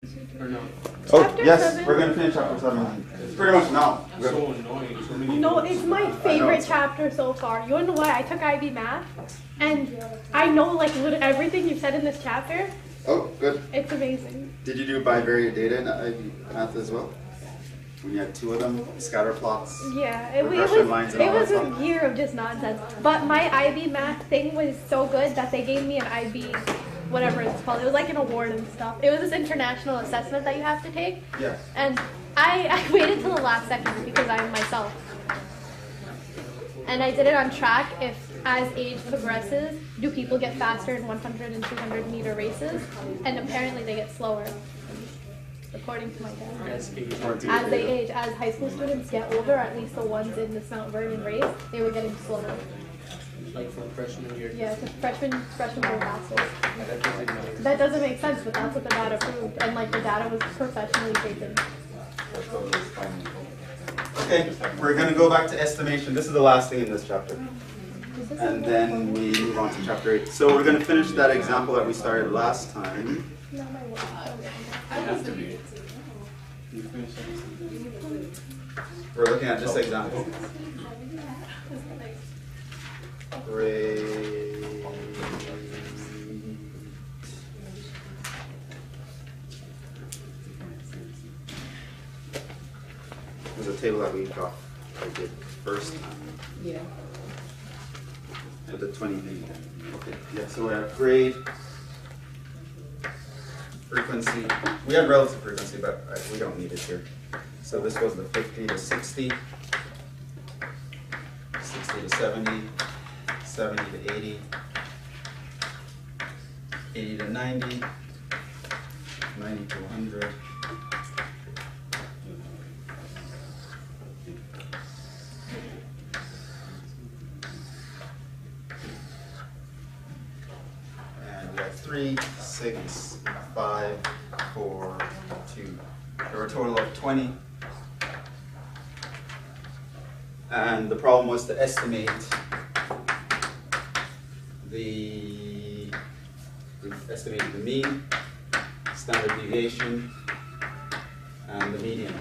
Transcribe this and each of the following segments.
Or no? Oh, Chapter yes, 7. we're going to finish chapter 7. It's pretty much now. It's so annoying. So many No, notes. it's my favorite chapter so far. You wanna know why? I took IB math, and I know like literally everything you said in this chapter. Oh, good. It's amazing. Did you do bivariate data in IB math as well? When you had two of them, scatter plots? Yeah, it Regression lines and all was that a stuff? year of just nonsense. But my IB math thing was so good that they gave me an IB, whatever it's called. It was like an award and stuff. It was this international assessment that you have to take. Yes. And I waited till the last second because I'm myself. And I did it on track. If as age progresses, do people get faster in 100 and 200 meter races? And apparently they get slower, according to my dad. As age. As they age, as high school students get older, at least the ones in this Mount Vernon race, they were getting slower. Like from freshman year. Yeah, because freshmen were faster. That doesn't make sense. That doesn't make sense, but that's what the data proved. And like the data was professionally taken. Okay, we're going to go back to estimation. This is the last thing in this chapter. And then we move on to chapter 8. So we're going to finish that example that we started last time. Not my work. We're looking at this example. Great. There's a table that we got, I did first time. Yeah. With the 20 thing. Okay, yeah, so we have grade, frequency. We have relative frequency, but we don't need it here. So this was the 50 to 60, 60 to 70, 70 to 80, 80 to 90, 90 to 100. And we have 3, 6, 5, 4, 2. There were a total of 20. And the problem was to estimate the mean, standard deviation, and the median.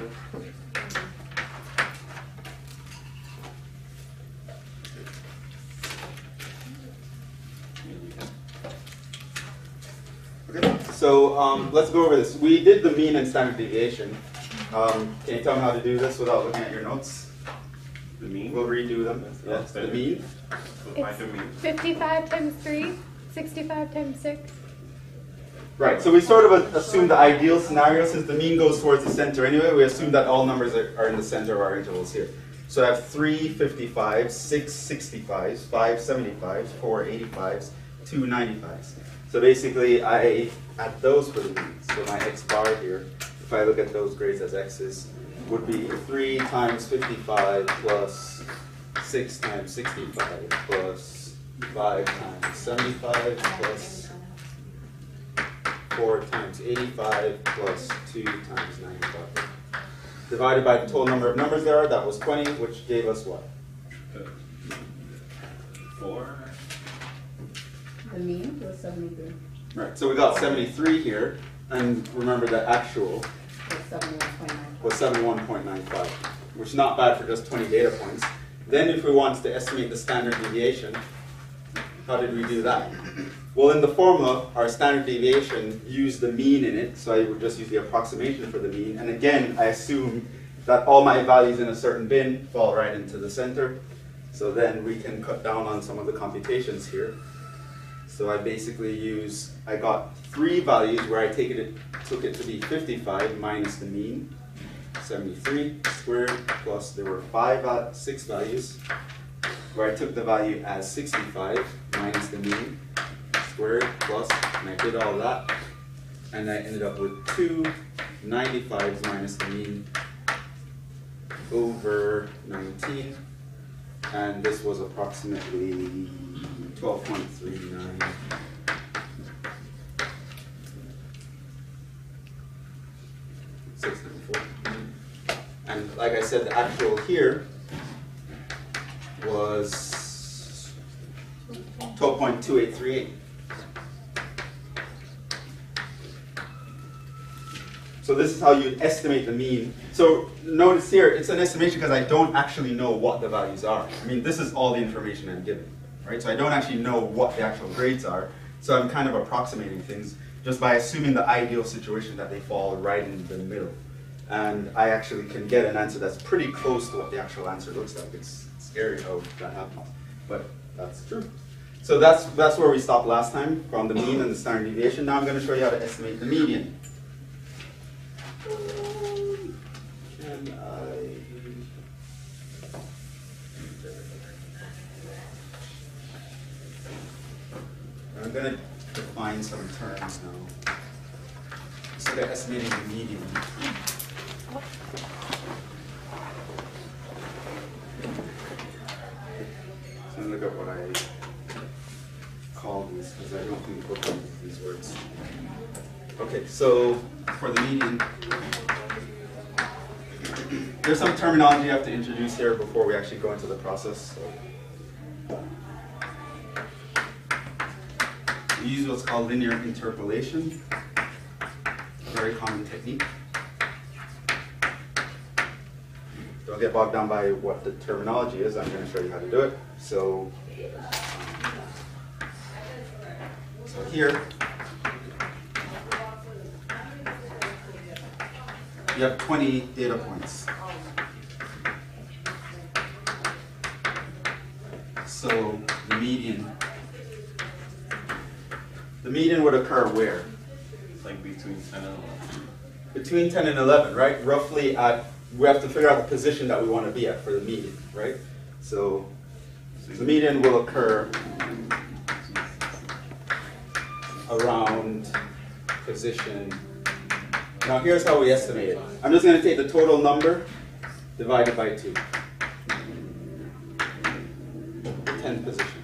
Okay, so let's go over this. We did the mean and standard deviation. Can you tell me how to do this without looking at your notes? The mean? We'll redo them. Yes, the mean. So find the mean. 55 times 3, 65 times 6. Right, so we sort of assume the ideal scenario, since the mean goes towards the center anyway, we assume that all numbers are in the center of our intervals here. So I have 3 55s, 6 65s, 5 75s, 4 85s, 2 95s. So basically I add those for the mean. So my x bar here, if I look at those grades as x's, would be 3 times 55 plus 6 times 65 plus 5 times 75 plus 4 times 85 plus 2 times 95. Divided by the total number of numbers there are, that was 20, which gave us what? 4. The mean was 73. Right, so we got 73 here, and remember the actual Was 71.9. was 71.95, which is not bad for just 20 data points. Then if we wanted to estimate the standard deviation, how did we do that? Well, in the formula, our standard deviation used the mean in it, so I would just use the approximation for the mean. And again, I assume that all my values in a certain bin fall right into the center. So then we can cut down on some of the computations here. So I basically I got 3 values where I took it to be 55 minus the mean, 73 squared, plus there were 6 values where I took the value as 65 minus the mean, squared, plus, and I did all that, and I ended up with 2 95s minus the mean over 19, and this was approximately 12.39. And like I said, the actual here was 12.2838. So this is how you estimate the mean. So notice here, it's an estimation because I don't actually know what the values are. I mean, this is all the information I'm given, right? So I don't actually know what the actual grades are. So I'm kind of approximating things just by assuming the ideal situation that they fall right in the middle. And I actually can get an answer that's pretty close to what the actual answer looks like. It's scary how that happens, but that's true. So that's where we stopped last time, from the mean and the standard deviation. Now I'm going to show you how to estimate the median. I'm going to define some terms now. So they're estimating the median. So look at what I call these, because I don't think book uses these words. Okay, so for the median, there's some terminology I have to introduce here before we actually go into the process. So, we use what's called linear interpolation, a very common technique. Don't get bogged down by what the terminology is. I'm going to show you how to do it. So here, you have 20 data points. So the median would occur where? Like between 10 and 11. Between 10 and 11, right? Roughly at, we have to figure out the position that we want to be at for the median, right? So the median will occur around position. Now here's how we estimate it. I'm just going to take the total number divided by 2. 10th position.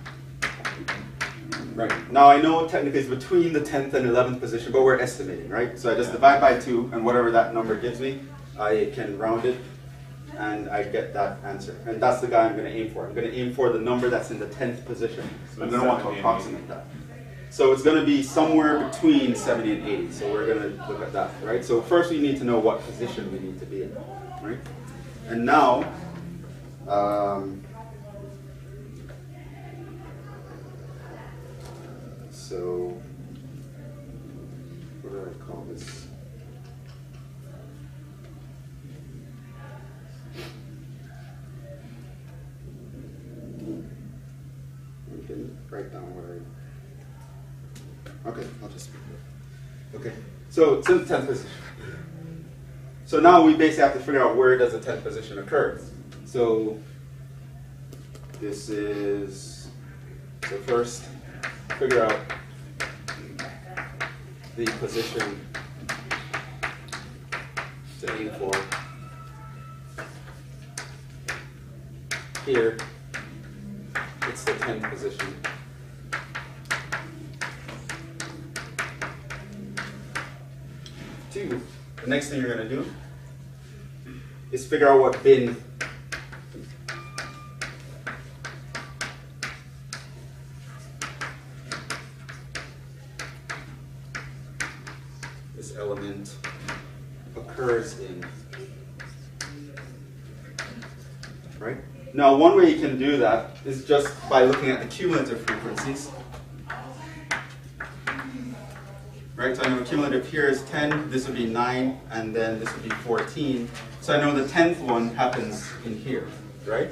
Right. Now I know technically it's between the 10th and 11th position, but we're estimating, right? So I just divide by 2, and whatever that number gives me, I can round it, and I get that answer. And that's the guy I'm going to aim for. I'm going to aim for the number that's in the 10th position. So I'm going to want to approximate that. So it's going to be somewhere between 70 and 80. So we're going to look at that, right? So first we need to know what position we need to be in, right? And now, so what do I call this? We can write down what okay, I'll just, okay. So it's in the 10th position. So now we basically have to figure out where does the 10th position occur. So this is, so first figure out the position to aim for. Here, it's the 10th position. Two, the next thing you're going to do is figure out what bin this element occurs in. Right? Now, one way you can do that is just by looking at the cumulative frequencies. Right, so I know the cumulative here is 10, this would be 9, and then this would be 14. So I know the 10th one happens in here, right?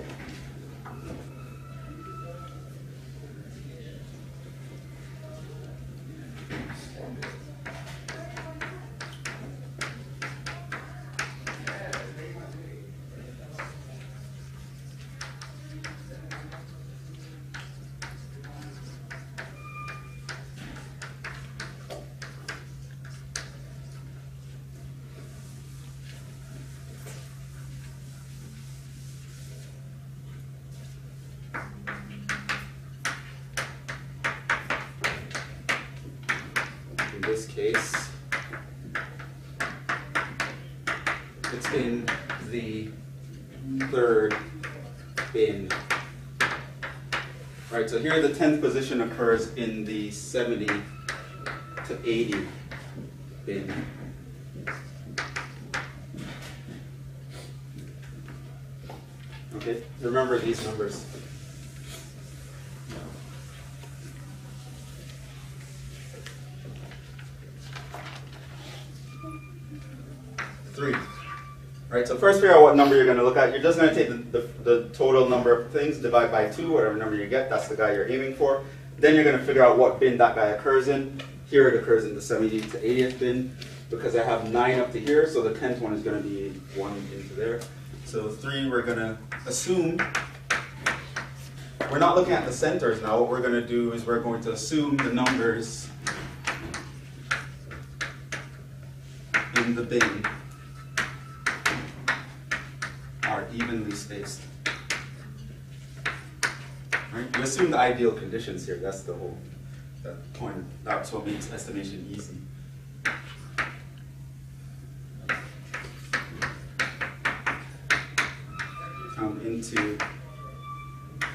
In this case, it's in the 3rd bin. Right, so here the 10th position occurs in the 70 to 80 bin. Okay, remember these numbers. Three. Right, so first figure out what number you're going to look at. You're just going to take the total number of things, divide by 2, whatever number you get, that's the guy you're aiming for. Then you're going to figure out what bin that guy occurs in. Here it occurs in the 70th to 80th bin, because I have 9 up to here, so the 10th one is going to be 1 into there. So 3, we're going to assume, we're not looking at the centers now. What we're going to do is we're going to assume the numbers in the bin are evenly spaced. Right? We assume the ideal conditions here. That's the whole point. That's what makes estimation easy. Come into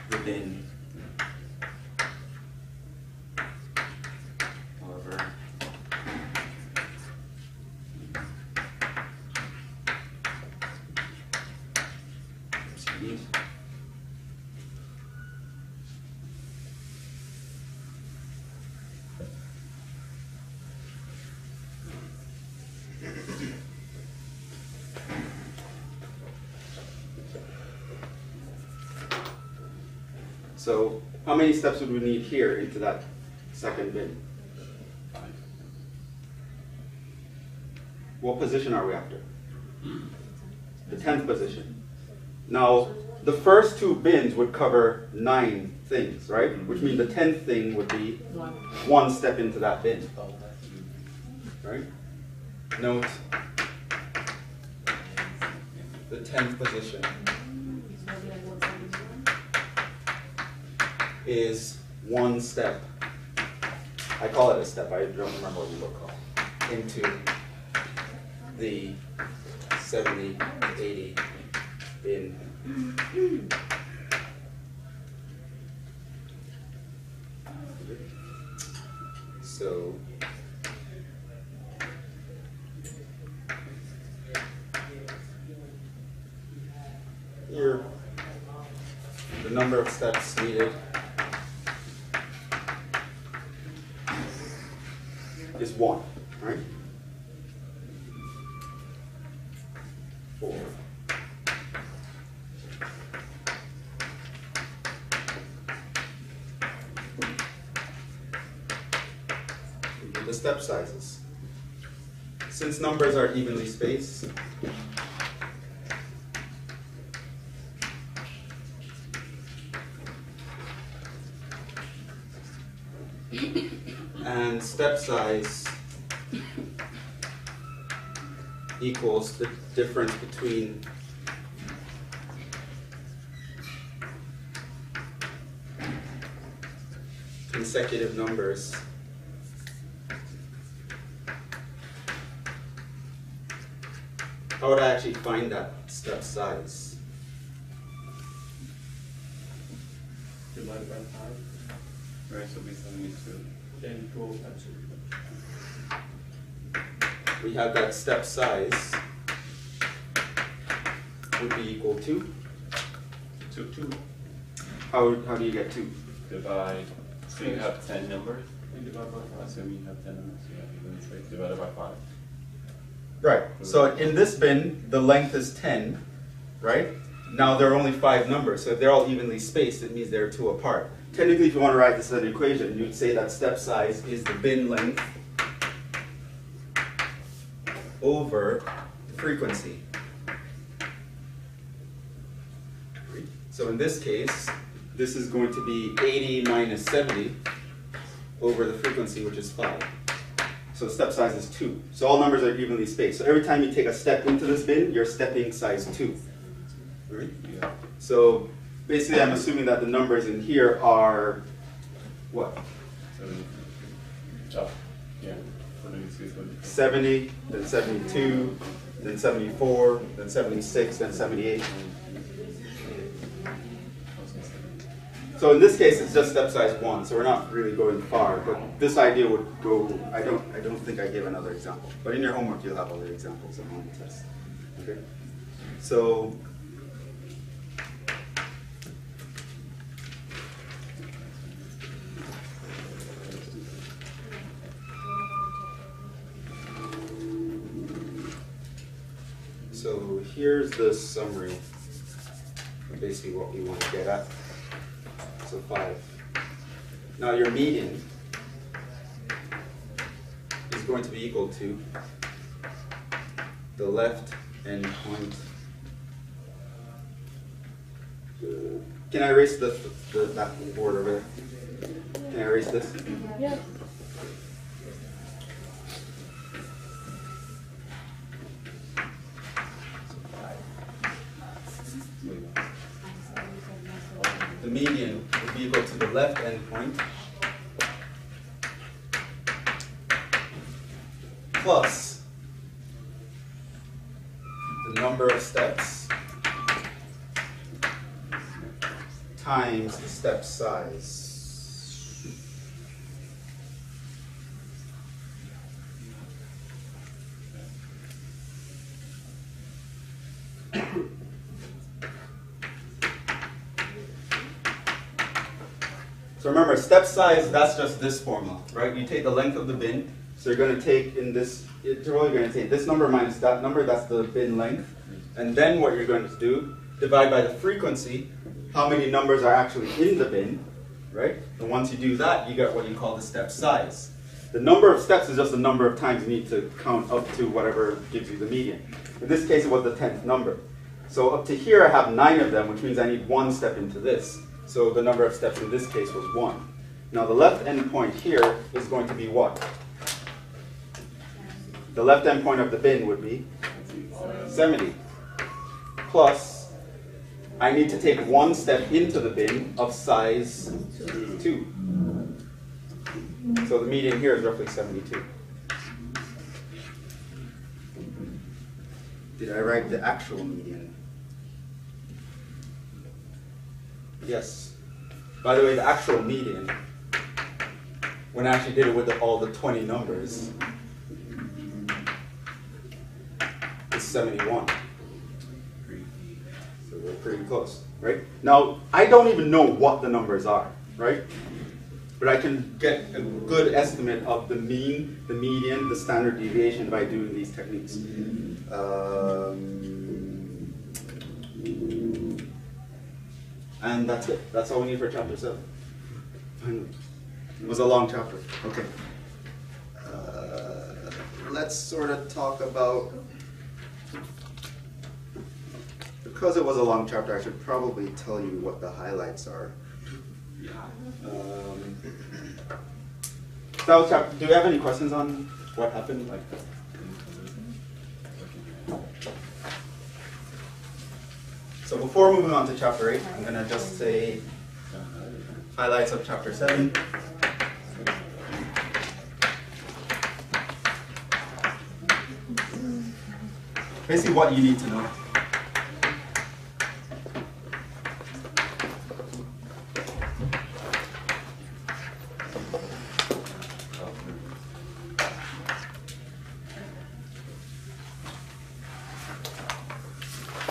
the bin. However, so how many steps would we need here into that second bin? 5. What position are we after? The 10th position. Now, the first 2 bins would cover 9 things, right? Which means the 10th thing would be 1 step into that bin, right? Note the 10th position is 1 step. I call it a step, I don't remember what you would call it. Into the 70, 80 bin. So here, the number of steps needed is 1, right? 4. The step sizes. Since numbers are evenly spaced, and step size equals the difference between consecutive numbers how would I actually find that step size? Divided by 5. Right, so it'll be 72. Then 12 times 2. We have that step size would be equal to 2. how do you get 2? Divide. So you have 10 numbers. You divide by 5. Assuming you have 10 numbers, you have evenly spaced. Divided by 5. Right. So in this bin, the length is 10, right? Now there are only 5 numbers, so if they're all evenly spaced, it means they're 2 apart. Technically, if you want to write this as an equation, you'd say that step size is the bin length over frequency. So in this case, this is going to be 80 minus 70 over the frequency, which is 5. So step size is 2. So all numbers are evenly spaced. So every time you take a step into this bin, you're stepping size 2. Right? Yeah. So basically, I'm assuming that the numbers in here are what? 70. Yeah. 70, then 72, then 74, then 76, then 78. So in this case, it's just step size 1, so we're not really going far. But this idea would go. I don't think I gave another example. But in your homework, you'll have other examples on the test. Okay. So So here's the summary of basically what we want to get at. So 5. Now your median is going to be equal to the left endpoint. Can I erase that board over there? Can I erase this? Yeah. The median would be equal to the left endpoint plus the number of steps times the step size. So remember, step size, that's just this formula, right? You take the length of the bin, so you're going to take in this interval, you're going to take this number minus that number, that's the bin length. And then what you're going to do, divide by the frequency, how many numbers are actually in the bin, right? And once you do that, you get what you call the step size. The number of steps is just the number of times you need to count up to whatever gives you the median. In this case, it was the 10th number. So up to here, I have 9 of them, which means I need 1 step into this. So the number of steps in this case was 1. Now the left endpoint here is going to be what? The left endpoint of the bin would be 70. Plus, I need to take 1 step into the bin of size 2. So the median here is roughly 72. Did I write the actual median? Yes. By the way, the actual median, when I actually did it with all the 20 numbers, is 71. So we're pretty close, right? Now, I don't even know what the numbers are, right? But I can get a good estimate of the mean, the median, the standard deviation by doing these techniques. And that's it. That's all we need for chapter 7. Finally. It was a long chapter. Okay. Let's sort of talk about, because it was a long chapter, I should probably tell you what the highlights are. That was chapter. Do you have any questions on what happened? So before moving on to chapter 8, I'm going to just say highlights of chapter 7. Basically what you need to know.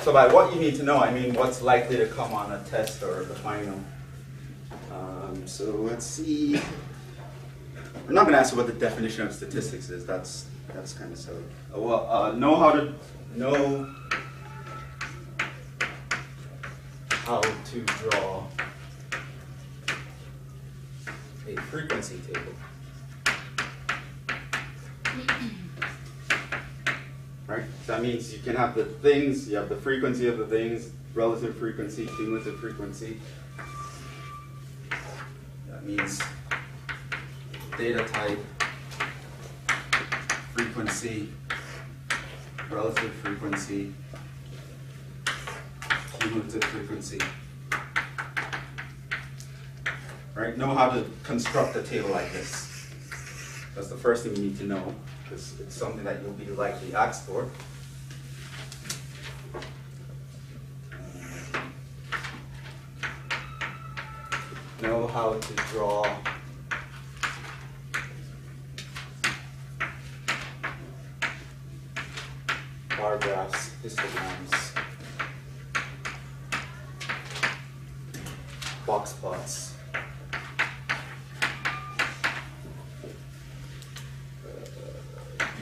So by what you need to know, I mean what's likely to come on a test or the final. So let's see. I'm not going to ask you what the definition of statistics is. That's kind of silly. Well, know how to draw a frequency table. Right? That means you can have the things, you have the frequency of the things, relative frequency, cumulative frequency. That means data type, frequency, relative frequency, cumulative frequency. Right? Know how to construct a table like this. That's the first thing you need to know, because it's something that you'll be likely asked for. Know how to draw bar graphs, histograms, box plots,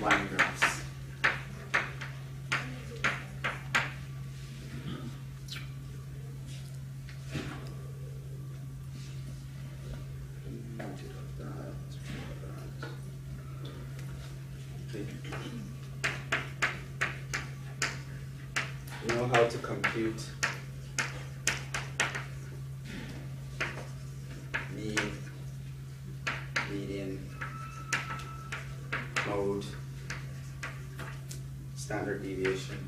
line graphs. know how to compute mean, median, mode, standard deviation.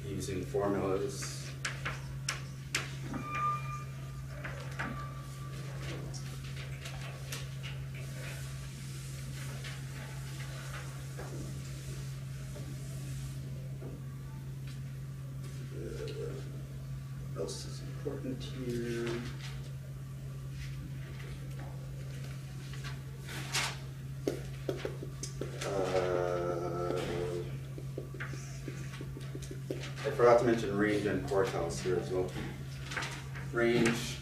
Using formulas. What else is important here? I forgot to mention range and quartiles here as well. Range,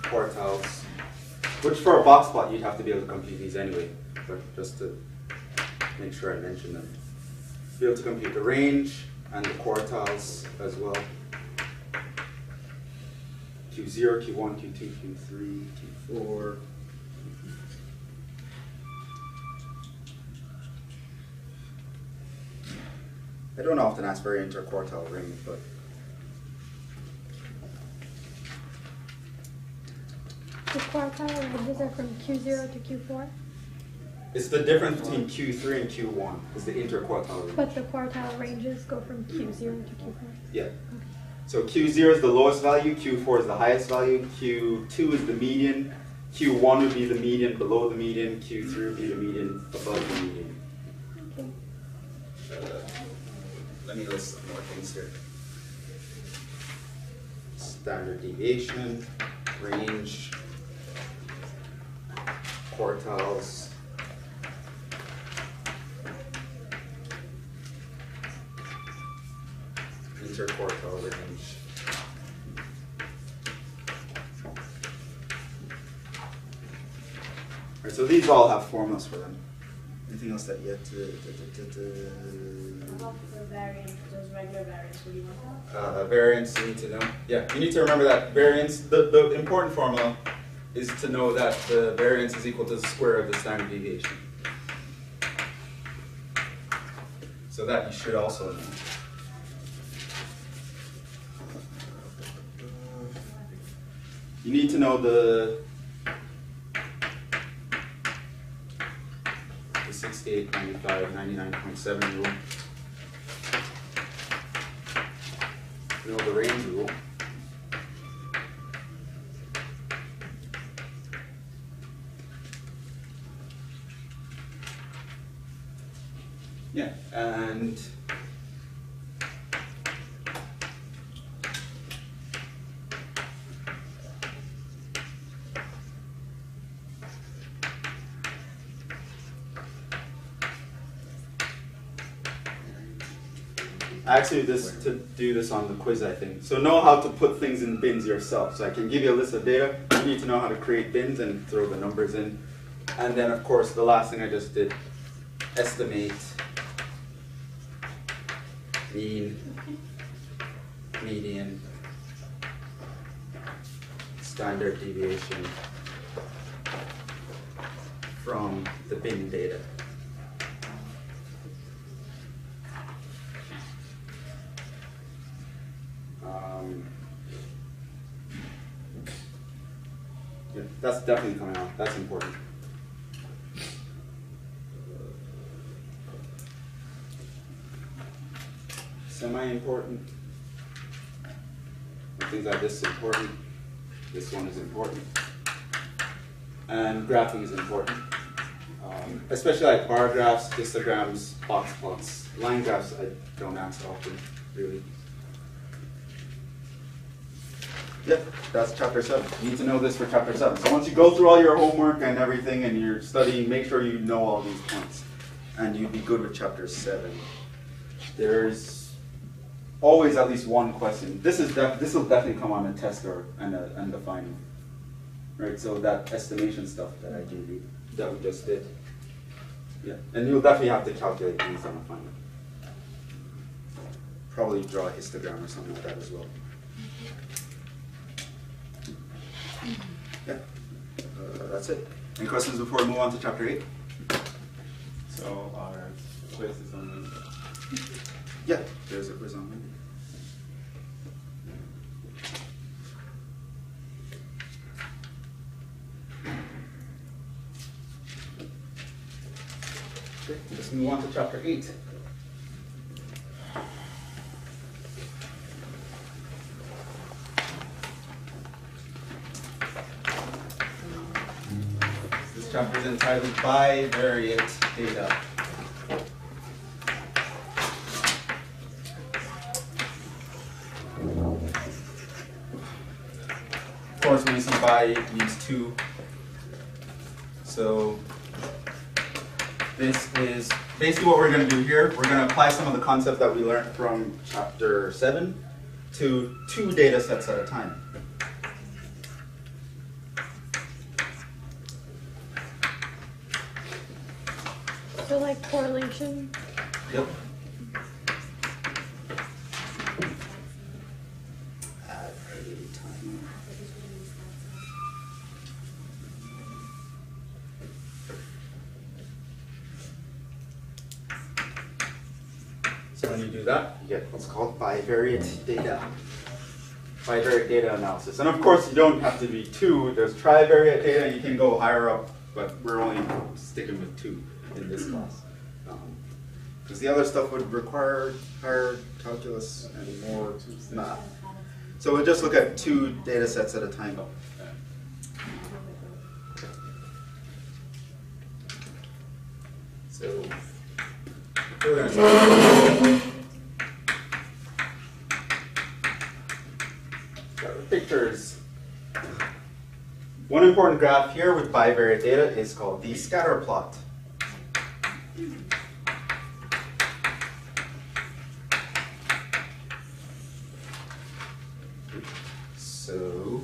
quartiles, which for a box plot you'd have to be able to compute these anyway, but just to make sure I mention them. Be able to compute the range and the quartiles as well. Q0, Q1, Q2, Q3, Q4. I don't often ask for interquartile range, but The quartile ranges are from Q0 to Q4, it's the difference between Q3 and Q1 is the interquartile range. but the quartile ranges go from Q0 to Q4. Yeah. So Q0 is the lowest value, Q4 is the highest value, Q2 is the median, Q1 would be the median below the median, Q3 would be the median above the median. Okay. Let me list some more things here. Standard deviation, range, quartiles, interquartile range. All right, so these all have formulas for them. Anything else that you have to? About the variance, just regular variance, what do you want? Variance, you need to know. Yeah, you need to remember that variance, the important formula is to know that the variance is equal to the square of the standard deviation. So that you should also know. You need to know the 68, 95, 99.7 rule. You know the range rule. Yeah, and I actually do this on the quiz, I think. So know how to put things in bins yourself. So I can give you a list of data. You need to know how to create bins and throw the numbers in. And then, of course, the last thing I just did, estimate mean, median, standard deviation from the bin data. Yeah, that's definitely coming out. That's important. Semi-important. Things like this is important. This one is important. And graphing is important. Especially like bar graphs, histograms, box plots. Line graphs I don't ask often, really. Yep, that's chapter 7. You need to know this for chapter 7. So once you go through all your homework and everything and you're studying, make sure you know all these points. And you'd be good with chapter 7. There's always at least one question. This will definitely come on a test and the final. Right, so that estimation stuff that I gave you, that we just did. Yeah, and you'll definitely have to calculate these on the final. Probably draw a histogram or something like that as well. Yeah. that's it. Any questions before we move on to chapter 8? So our quiz is on Yeah, there's a quiz on it. Okay, let's move on to chapter 8. This chapter is entitled Bivariate Data. Of course, when you see bi, it means two. So this is basically what we're going to do here. We're going to apply some of the concepts that we learned from chapter 7 to 2 data sets at a time. So like correlation. Yep. So when you do that, you get what's called bivariate data. Bivariate data analysis. And of course, you don't have to be 2. There's trivariate data. You can go higher up, but we're only sticking with 2 in this class. Because the other stuff would require higher calculus and more math. So we'll just look at 2 data sets at a time. So we're going to start. Pictures. One important graph here with bivariate data is called the scatter plot. So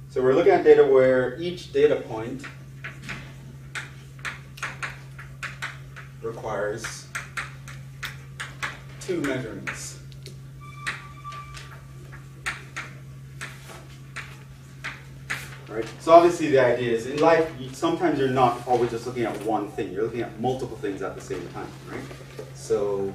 So we're looking at data where each data point requires 2 measurements. Right? So obviously the idea is in life, sometimes you're not always just looking at one thing. You're looking at multiple things at the same time. Right? So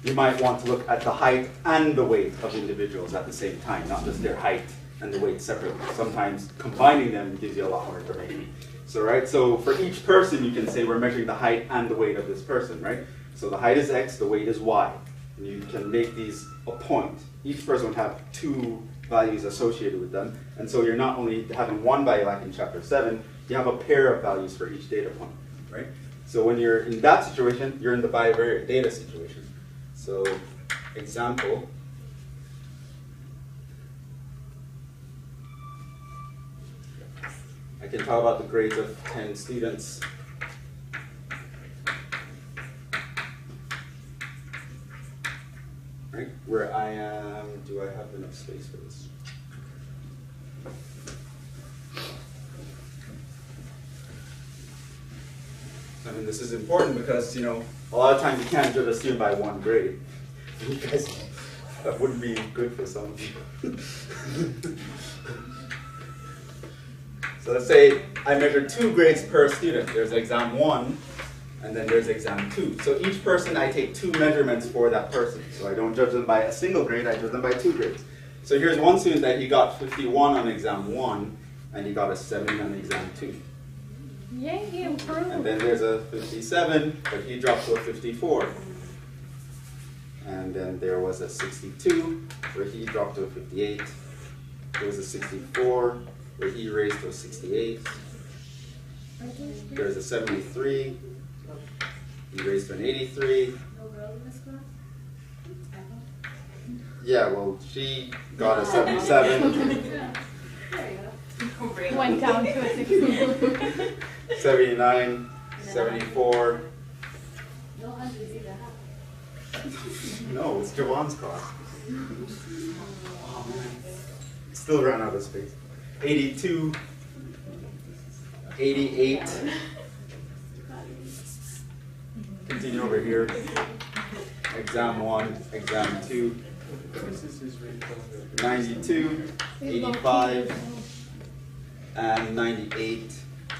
you might want to look at the height and the weight of individuals at the same time, not just their height and the weight separately. Sometimes combining them gives you a lot more information. So right, so for each person you can say we're measuring the height and the weight of this person, right? So the height is X, the weight is Y. And you can make these a point. Each person would have 2 values associated with them. And so you're not only having one value like in chapter 7, you have a pair of values for each data point, right? So when you're in that situation, you're in the bivariate data situation. So example, I can talk about the grades of 10 students. Right? Where I am, do I have enough space for this? I mean, this is important because, you know, a lot of times you can't judge a student by 1 grade. Because that wouldn't be good for some people. So let's say I measured 2 grades per student. There's exam 1, and then there's exam 2. So each person, I take 2 measurements for that person. So I don't judge them by a single grade, I judge them by 2 grades. So here's one student that he got 51 on exam 1, and he got a 70 on exam 2. Yay, he improved. And then there's a 57, but he dropped to a 54. And then there was a 62, where he dropped to a 58. There was a 64, where he raised to a 68. There's a 73. He raised to an 83. No girl in this class? Yeah, well, she got a 77. There you go. went down to a 60. 79, 74. No 100 either, huh? No, it's Jhevon's class. Oh man. Still ran out of space. 82, 88. Continue over here. Exam 1, exam 2. 92, 85, and 98,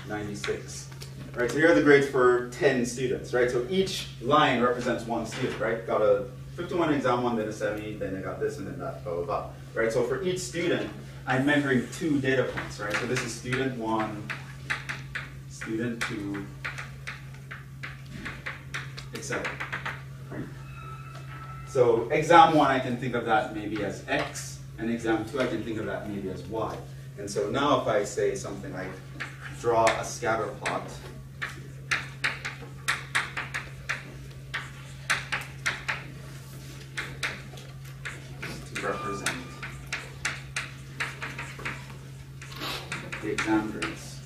96. Right, so here are the grades for 10 students, right? So each line represents one student, right? Got a 51 in exam 1, then a 70, then I got this, and then that, blah, blah, blah. Right, so for each student, I'm measuring 2 data points, right? So this is student 1, student 2, etc. Right? So exam 1, I can think of that maybe as X, and exam 2, I can think of that maybe as Y. And so now if I say something like, draw a scatter plot, to represent the exam grades.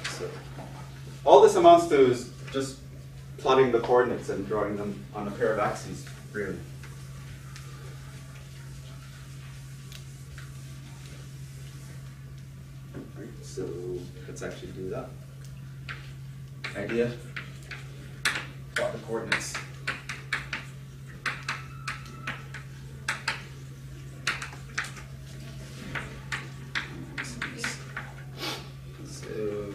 So all this amounts to is just plotting the coordinates and drawing them on a pair of axes, really. Right, so let's actually do that. Idea, plot the coordinates. So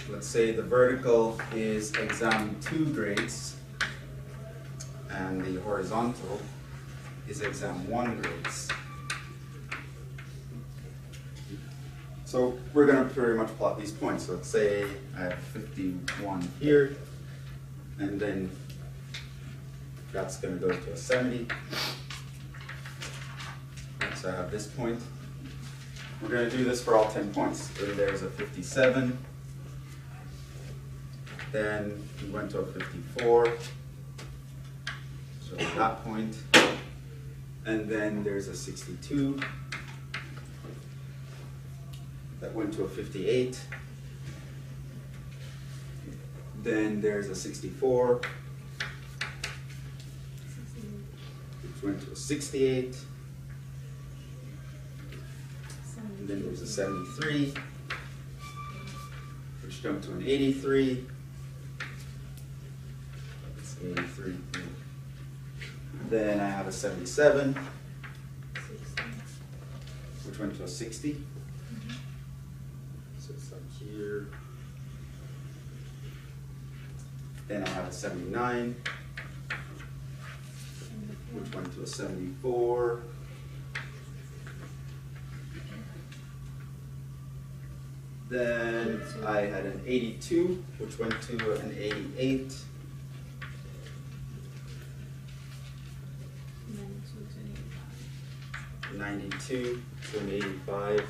let's say the vertical is exam 2 grades and the horizontal is exam 1 grades. So we're going to pretty much plot these points. So let's say I have 51 here, and then that's going to go to a 70. So I have this point. We're going to do this for all 10 points. So there's a 57. Then we went to a 54. So that point. And then there's a 62. That went to a 58. Then there's a 64, which went to a 68. And then there's a 73, which jumped to an 83. It's 83. Then I have a 77, which went to a 60. So it's up here. Then I have a 79, which went to a 74. Then I had an 82, which went to an 88. 92 to an 85.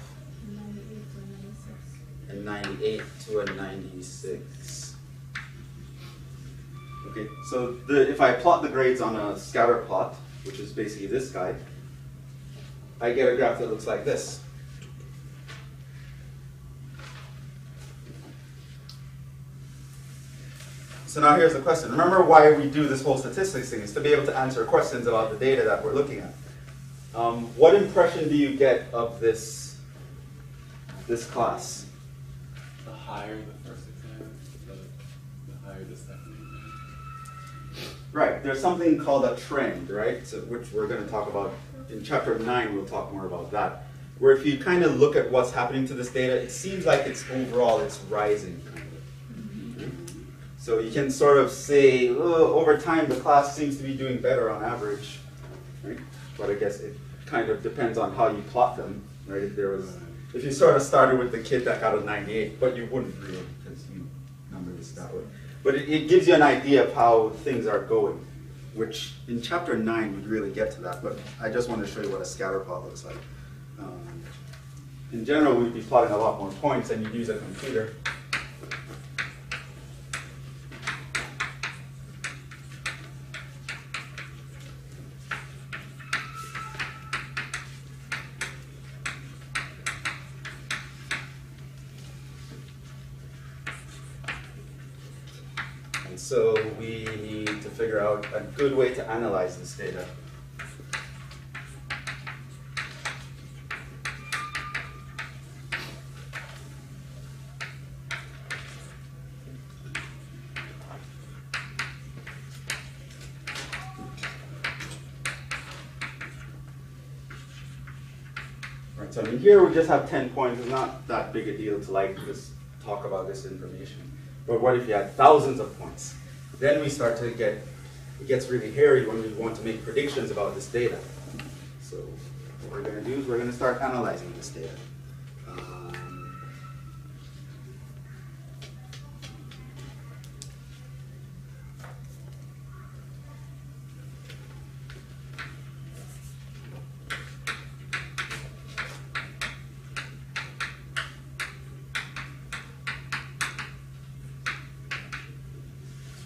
And 98 to a 96. Okay, so if I plot the grades on a scatter plot, which is basically this guy, I get a graph that looks like this. So now here's the question. Remember why we do this whole statistics thing, is to be able to answer questions about the data that we're looking at. What impression do you get of this class? The higher the first exam, the higher the second exam. Right, there's something called a trend, right? So, which we're going to talk about in chapter 9, we'll talk more about that. Where if you kind of look at what's happening to this data, it seems like it's overall, it's rising. So you can sort of say, over time the class seems to be doing better on average, right? But I guess it kind of depends on how you plot them, right? If you sort of started with the kid that got a 98, but you wouldn't really, because you number this that way. But it gives you an idea of how things are going, which in chapter 9 we'd really get to that, but I just want to show you what a scatter plot looks like. In general, we'd be plotting a lot more points, and you'd use a computer. So we need to figure out a good way to analyze this data. Right, so I mean, here we just have 10 points. It's not that big a deal to like just talk about this information. But what if you had thousands of points? Then we start to get, it gets really hairy when we want to make predictions about this data. So what we're going to do is we're going to start analyzing this data.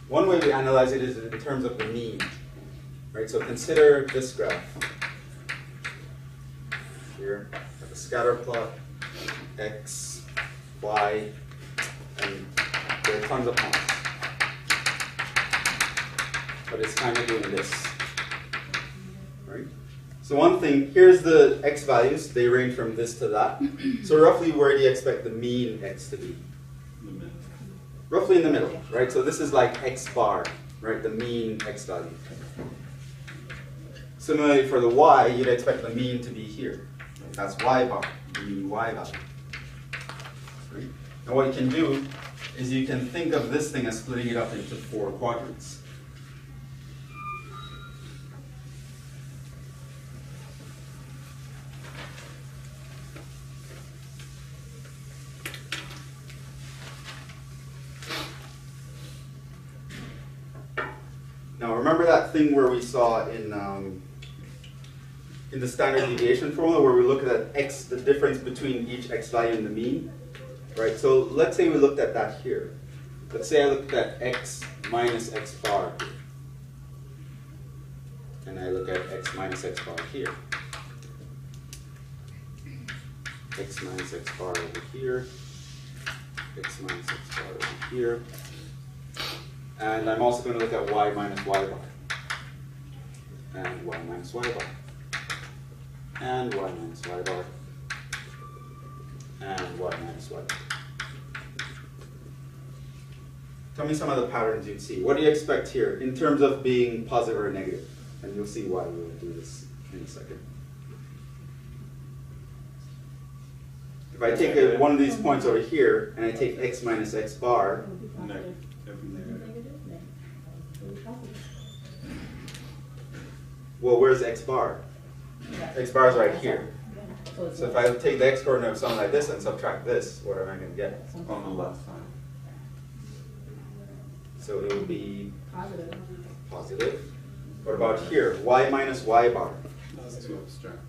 One way we analyze it is in terms of the mean, right? So consider this graph. Here, have a scatter plot, x, y, and there are tons of points. But it's kind of doing this, right? So one thing, here's the x values. They range from this to that. So roughly where do you expect the mean x to be? Roughly in the middle, right? So this is like x bar, right? The mean x value. Similarly for the y, you'd expect the mean to be here. That's y bar, the mean y value. Right? And what you can do is you can think of this thing as splitting it up into 4 quadrants. Now remember that thing where we saw in the standard deviation formula where we looked at x, the difference between each x value and the mean? Right, so let's say we looked at that here. Let's say I looked at x minus x bar here. And I look at x minus x bar here. X minus x bar over here. X minus x bar over here. And I'm also going to look at y minus y bar. And y minus y bar. And y minus y bar. And y minus y bar. Tell me some of the patterns you'd see. What do you expect here in terms of being positive or negative? And you'll see why we'll do this in a second. If I take one of these points over here, and I take x minus x bar, well, where's x bar? X bar is right here. So if I take the x coordinate of something like this and subtract this, what am I going to get? On the left side. So it would be Positive. positive. What about here? Y minus y bar. That's too abstract.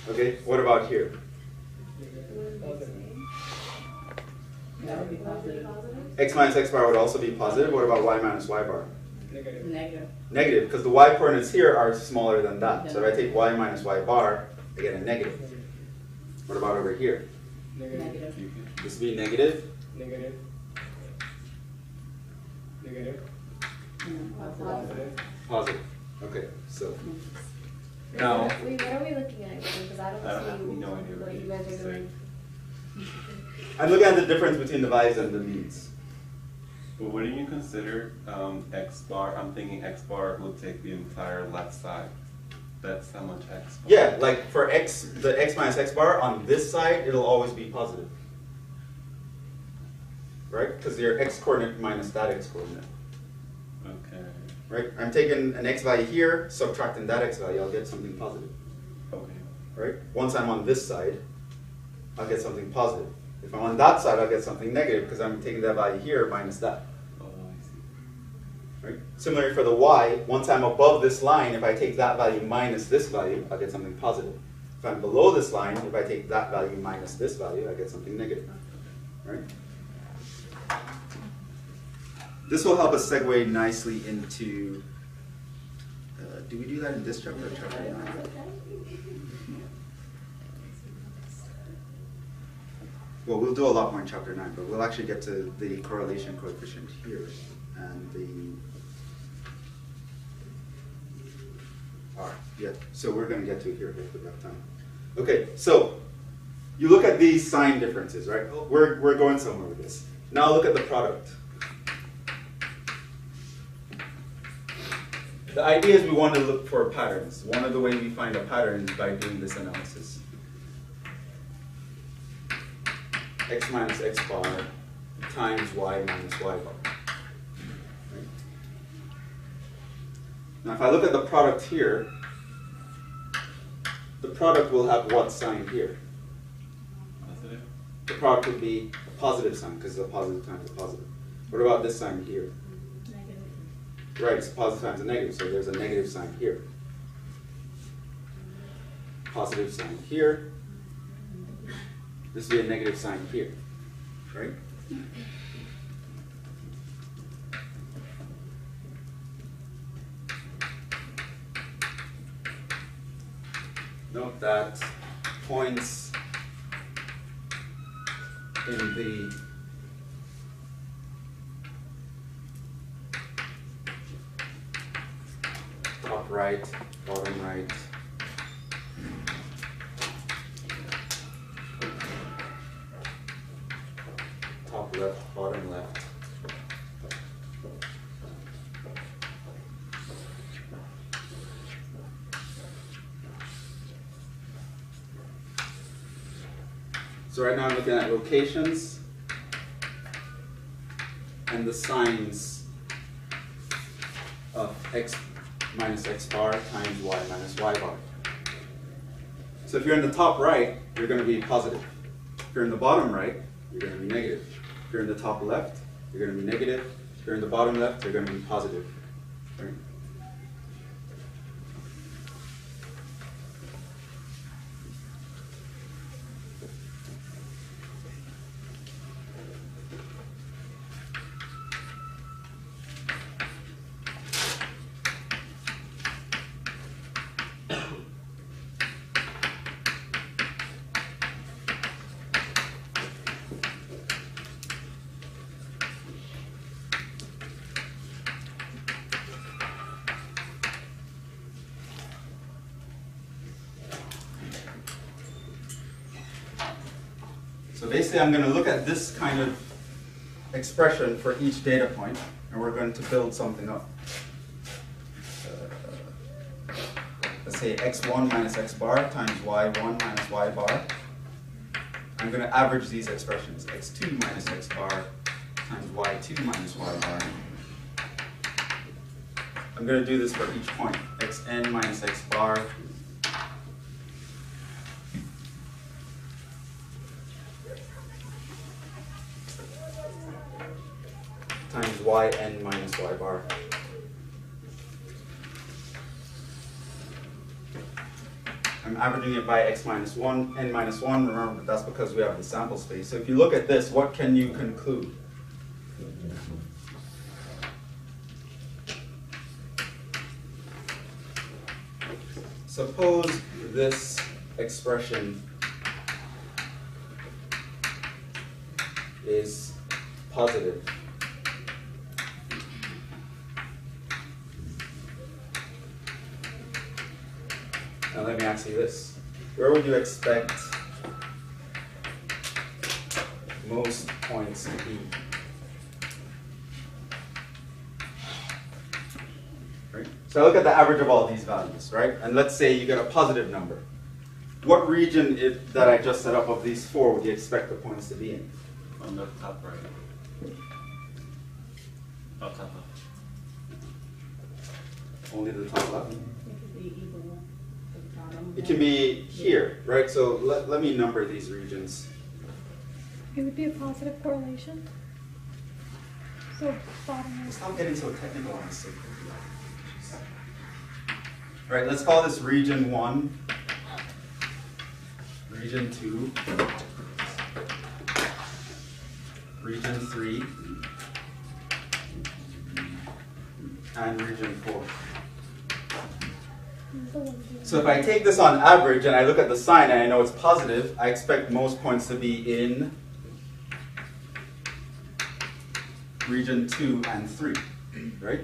Okay, what about here? That would be positive. X minus x bar would also be positive. What about y minus y bar? Negative. Negative, because the y coordinates here are smaller than that. So if I take y minus y bar, I get a negative. What about over here? Negative. This would be negative. Negative. Negative. Positive. Positive. Okay, so Now, Wait, what are we looking at? Because I don't I have see no idea what you guys are doing. I'm looking at the difference between the values and the means. but wouldn't you consider x bar? I'm thinking x bar will take the entire left side. That's how much x bar. Yeah, like for x, the x minus x bar on this side, it'll always be positive. Right? Because your x coordinate minus that x coordinate. Okay. Right? I'm taking an x value here, subtracting that x value, I'll get something positive. Okay. Right? Once I'm on this side, I'll get something positive. If I'm on that side, I'll get something negative because I'm taking that value here minus that. Oh, I see. Right? Similarly for the y, once I'm above this line, if I take that value minus this value, I'll get something positive. If I'm below this line, if I take that value minus this value, I get something negative. Right? This will help us segue nicely into, do we do that in this chapter or chapter 9? well, we'll do a lot more in chapter 9, but we'll actually get to the correlation coefficient here and the R. Yeah, so we're going to get to it here if we have time. Okay, so you look at these sign differences, right? We're going somewhere with this. Now look at the product. The idea is we want to look for patterns. One of the ways we find a pattern is by doing this analysis. X minus x bar times y minus y bar. Right? Now if I look at the product here, the product will have what sign here? Positive. The product would be a positive sign because it's a positive times a positive. What about this sign here? Negative. Right, it's a positive times a negative, so there's a negative sign here. Positive sign here. This would be a negative sign here, right? Note that points in the top right, bottom right, top left, bottom left. So right now I'm looking at locations and the signs of x minus x bar times y minus y bar. So if you're in the top right, you're going to be positive. If you're in the bottom right, you're going to be negative. If you're in the top left, you're going to be negative. If you're in the bottom left, you're going to be positive. Right? So basically I'm going to look at this kind of expression for each data point, and we're going to build something up. Let's say x1 minus x bar times y1 minus y bar. I'm going to average these expressions, x2 minus x bar times y2 minus y bar. I'm going to do this for each point, xn minus x bar times yn minus y bar. I'm averaging it by x minus 1, n minus 1. Remember, that that's because we have the sample space. So if you look at this, what can you conclude? Suppose this expression is positive. Now let me ask you this. Where would you expect most points to be? Right? So I look at the average of all these values, right? And let's say you get a positive number. What region that I just set up of these four would you expect the points to be in? On the top right. Oh, top left. Only the top left? It could be either one. The bottom. It can be here, right? So let me number these regions. It would be a positive correlation. So bottom right. Stop getting so technical on this. All right, let's call this region 1, region 2, region 3, and region 4. So if I take this on average and I look at the sign and I know it's positive, I expect most points to be in region 2 and 3, right?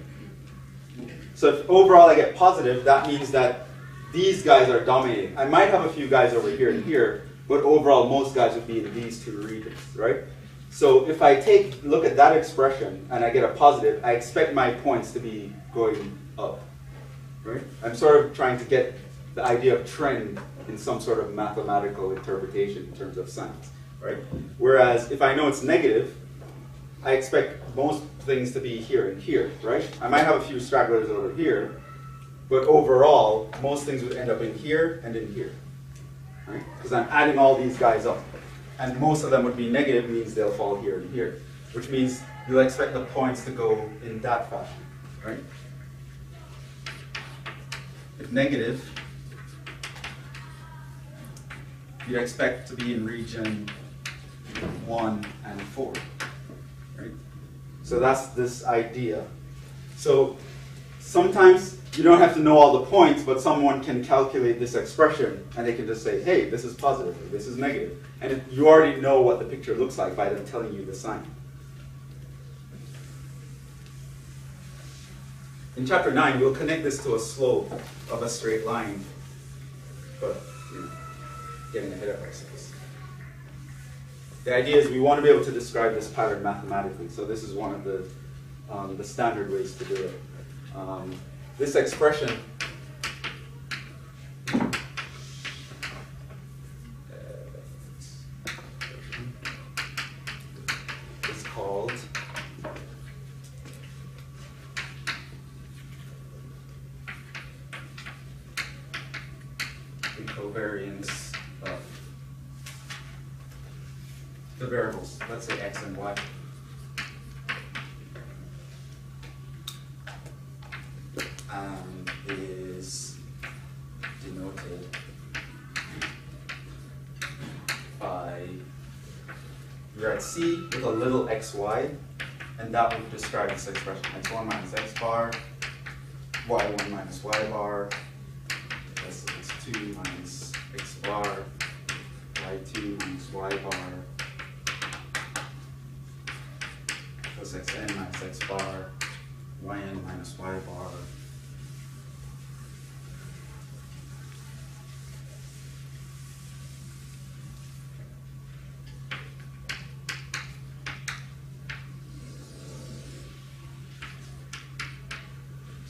So if overall I get positive, that means that these guys are dominating. I might have a few guys over here and here, but overall most guys would be in these two regions, right? So if I look at that expression and I get a positive, I expect my points to be going up, right? I'm sort of trying to get the idea of trend in some sort of mathematical interpretation in terms of science, right? Whereas if I know it's negative, I expect most things to be here and here, right? I might have a few stragglers over here, but overall, most things would end up in here and in here, right? Because I'm adding all these guys up. And most of them would be negative, means they'll fall here and here, which means you'll expect the points to go in that fashion, right? If negative, you'd expect to be in region 1 and 4, right? So that's this idea. So sometimes you don't have to know all the points, but someone can calculate this expression and they can just say, hey, this is positive, or this is negative. And you already know what the picture looks like by them telling you the sign. In chapter 9, we'll connect this to a slope of a straight line, but getting ahead of ourselves. The idea is we want to be able to describe this pattern mathematically, so this is one of the standard ways to do it. This expression is called the covariance of the variables, let's say x and y. Is denoted by, you're at C with a little xy, and that would describe this expression, x1 minus x bar, y1 minus y bar, plus x2 minus x bar, y2 minus y bar, plus xn minus x bar, yn minus y bar.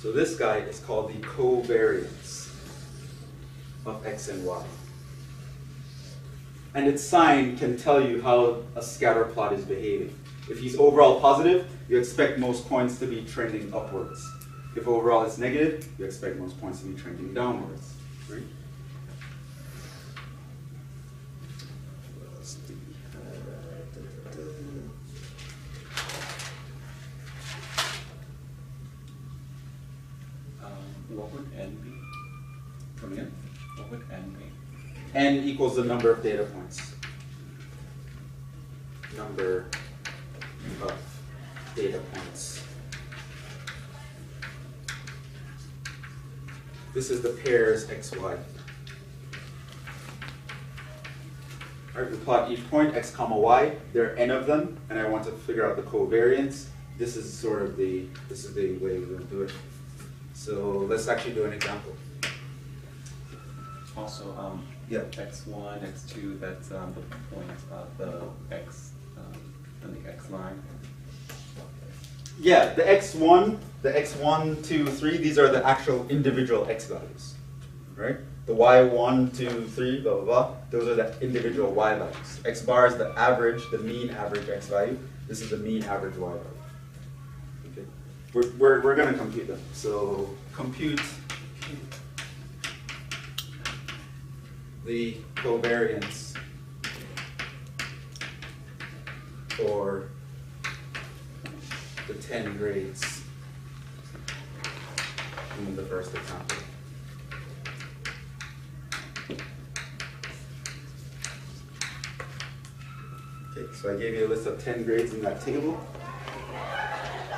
So this guy is called the covariance of x and y. And its sign can tell you how a scatter plot is behaving. If he's overall positive, you expect most points to be trending upwards. If overall it's negative, you expect most points to be trending downwards, right? What would n be? Come again? What would n be? N equals the number of data points. Number of data points. This is the pairs xy. All right, we plot each point, x comma y. There are n of them, and I want to figure out the covariance. This is sort of the way we'll do it. So let's actually do an example. Also, Yeah. x1, x2, that's the point of the x on the x line. Yeah, the x1, 2, 3, these are the actual individual x values, right? The y1, 2, 3, blah, blah, blah, those are the individual y values. X bar is the average, the mean average x value. This is the mean average y value. Okay. We're going to compute them. So compute the covariance for the 10 grades in the first example. Okay, so I gave you a list of 10 grades in that table.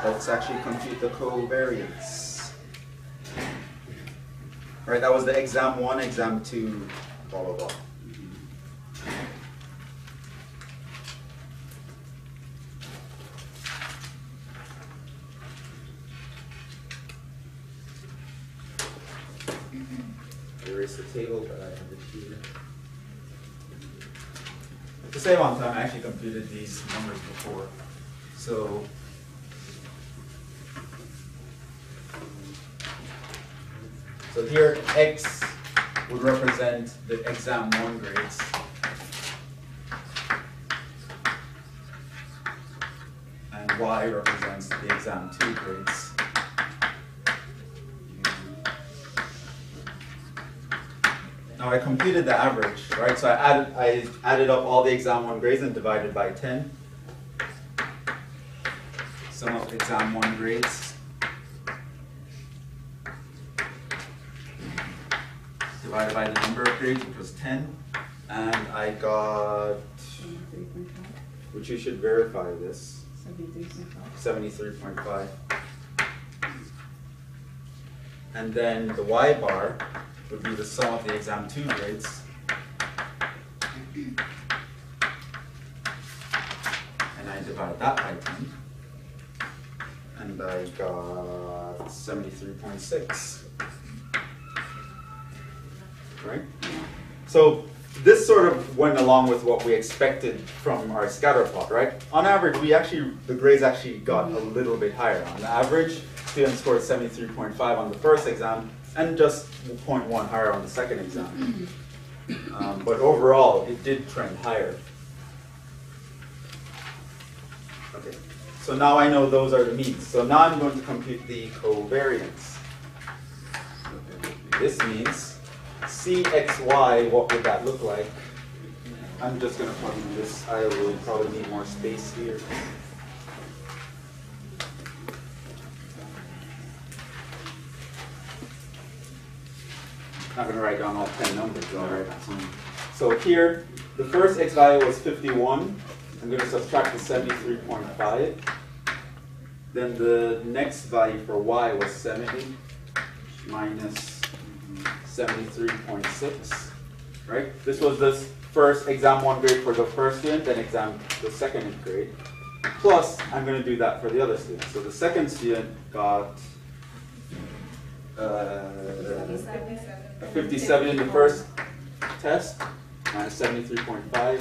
Let's actually compute the covariance. All right, that was the exam 1, exam 2, blah, blah, blah. erase the table, but I have it here. To save on time, I actually computed these numbers before. So here, X would represent the exam 1 grades. And Y represents the exam 2 grades. Now I computed the average, right? So I added up all the exam 1 grades and divided by 10. Sum of exam 1 grades divided by the number of grades, which was 10, and I got, 73.5. which you should verify this, 73.5. 73.5. And then the Y bar would be the sum of the exam 2 grades. And I divide that by 10. And I got 73.6. Right? So this sort of went along with what we expected from our scatter plot, right? On average, the grades actually got a little bit higher. On average, students scored 73.5 on the first exam and just 0.1 higher on the second exam. But overall, it did trend higher. Okay, so now I know those are the means. So now I'm going to compute the covariance. This means CXY, what would that look like? I'm just going to plug in this. I will probably need more space here. I'm not going to write down all 10 numbers, all right? So here, the first X value was 51. I'm going to subtract the 73.5. Then the next value for Y was 70 minus 73.6, right? This was the first exam 1 grade for the first student, then the second grade. Plus, I'm going to do that for the other student. So the second student got a 57 in the first test, minus 73.5,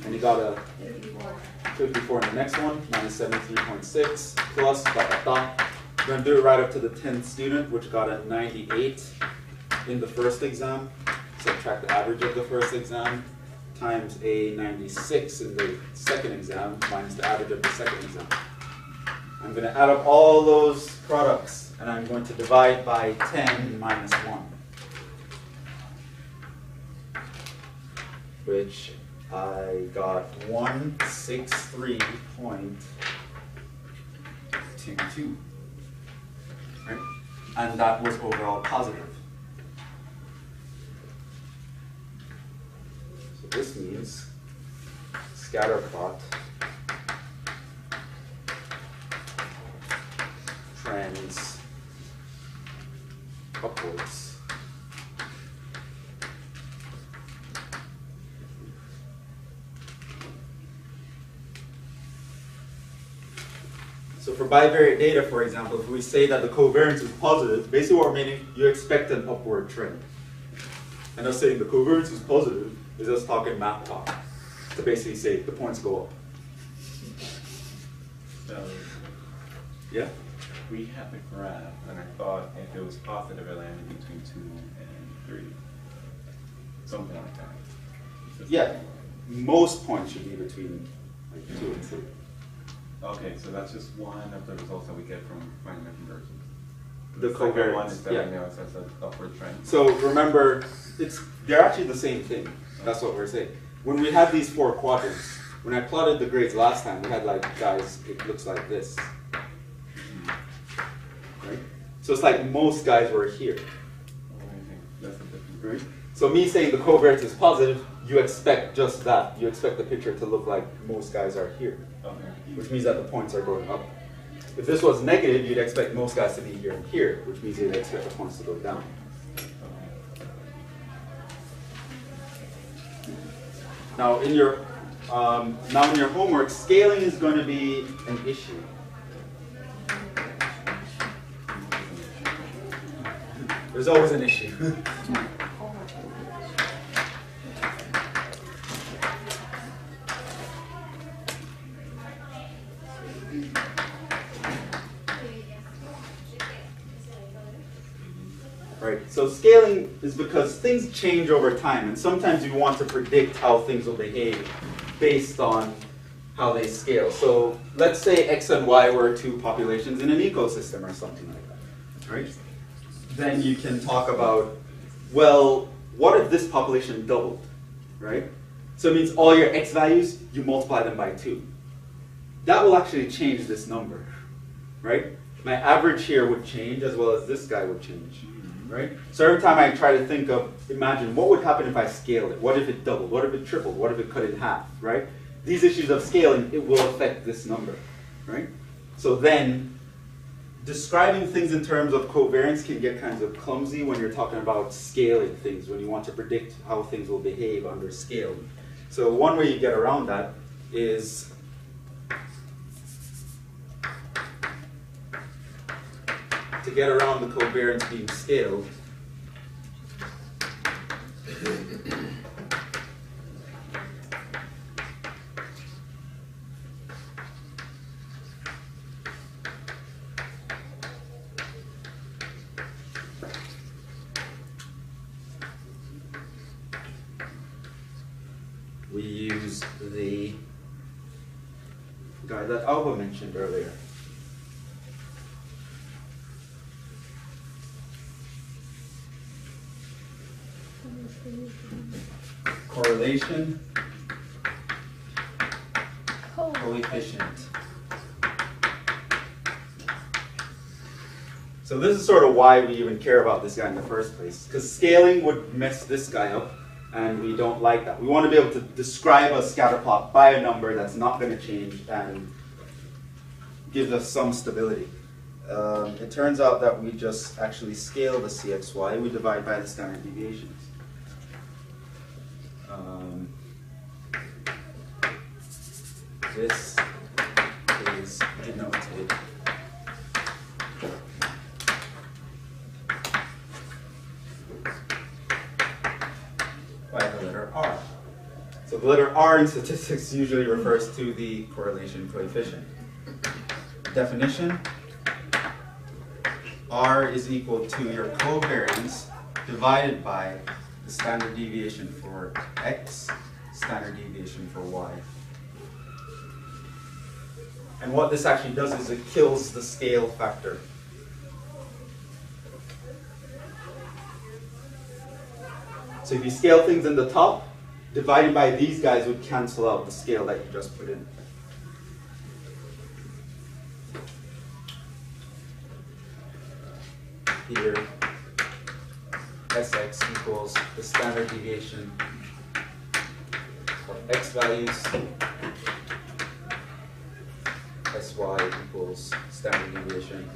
and he got a 54 in the next one, minus 73.6, plus, we're going to do it right up to the 10th student, which got a 98 in the first exam, subtract the average of the first exam, times a 96 in the second exam, minus the average of the second exam. I'm going to add up all those products, and I'm going to divide by 10 minus 1. Which I got 163.22, right? And that was overall positive. So this means scatter plot trends upwards. So for bivariate data, for example, if we say that the covariance is positive, basically what we're meaning, you expect an upward trend. And us saying the covariance is positive is us talking math talk to basically say the points go up. So Yeah? we have a graph, and I thought if it was positive, it landed between 2 and 3. Something like that. Yeah. Most points should be between like 2 and 3. Okay, so that's just one of the results that we get from finding the conversions. The second one covariance, is that yeah. we know it says an upward trend. So remember, they're actually the same thing. That's what we're saying. When we had these 4 quadrants, when I plotted the grades last time, we had like, guys, it looks like this. Right? So it's like most guys were here. That's the difference. Right? So me saying the covariance is positive, you expect just that. You expect the picture to look like most guys are here. Okay. Which means that the points are going up. If this was negative, you'd expect most guys to be here and here, which means you'd expect the points to go down. Now in your homework, scaling is going to be an issue. There's always an issue. Right? So scaling is because things change over time, and sometimes you want to predict how things will behave based on how they scale. So let's say X and Y were two populations in an ecosystem or something like that. Right? Then you can talk about, well, what if this population doubled? Right? So it means all your X values, you multiply them by 2. That will actually change this number. Right? My average here would change as well as this guy would change. Right? So every time I try to think of, imagine what would happen if I scaled it? What if it doubled? What if it tripled? What if it cut in half? Right? These issues of scaling, it will affect this number. Right? So then, describing things in terms of covariance can get kind of clumsy when you're talking about scaling things, when you want to predict how things will behave under scale. So one way you get around that is to get around the covariance being scaled. We use the guy that Alba mentioned earlier. Correlation coefficient. So this is sort of why we even care about this guy in the first place, because scaling would mess this guy up, and we don't like that. We want to be able to describe a scatter plot by a number that's not going to change and gives us some stability. It turns out that we just actually scale the CXY, we divide by the standard deviations. This is denoted by the letter R. So the letter R in statistics usually refers to the correlation coefficient. Definition: R is equal to your covariance divided by the standard deviation for X, standard deviation for Y. And what this actually does is it kills the scale factor. So if you scale things in the top, dividing by these guys would cancel out the scale that you just put in. Here, Sx equals the standard deviation of X values. Sy equals standard deviation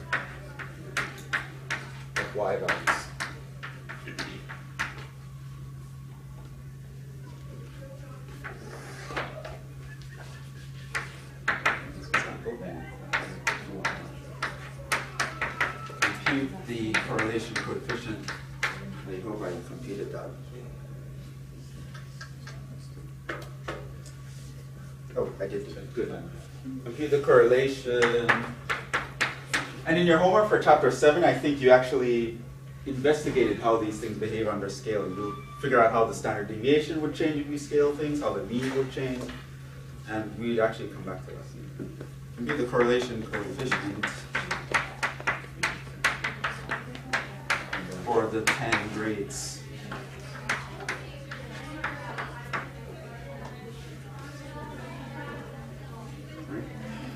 of Y values. Compute the correlation coefficient. I hope I computed that. Oh, I did. Good. Compute the correlation. And in your homework for chapter 7, I think you actually investigated how these things behave under scaling. You'll figure out how the standard deviation would change if you scale things, how the mean would change, and we'd actually come back to that. Compute the correlation coefficient for the 10 grades.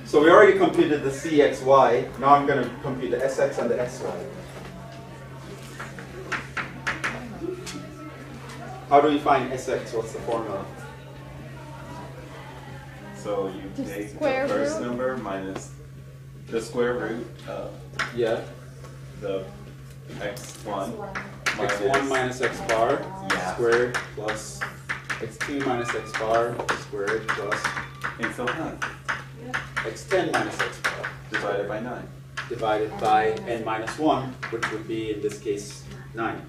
So we already computed the CXY. Now I'm going to compute the SX and the SY. How do we find SX? What's the formula? So you Just take the square first root. number minus the square root of Yeah. the x1 X1 minus X bar Yeah. squared plus X2 minus X bar squared plus and so on, X10 minus X bar divided by 9. divided by n minus 1, which would be, in this case, 9.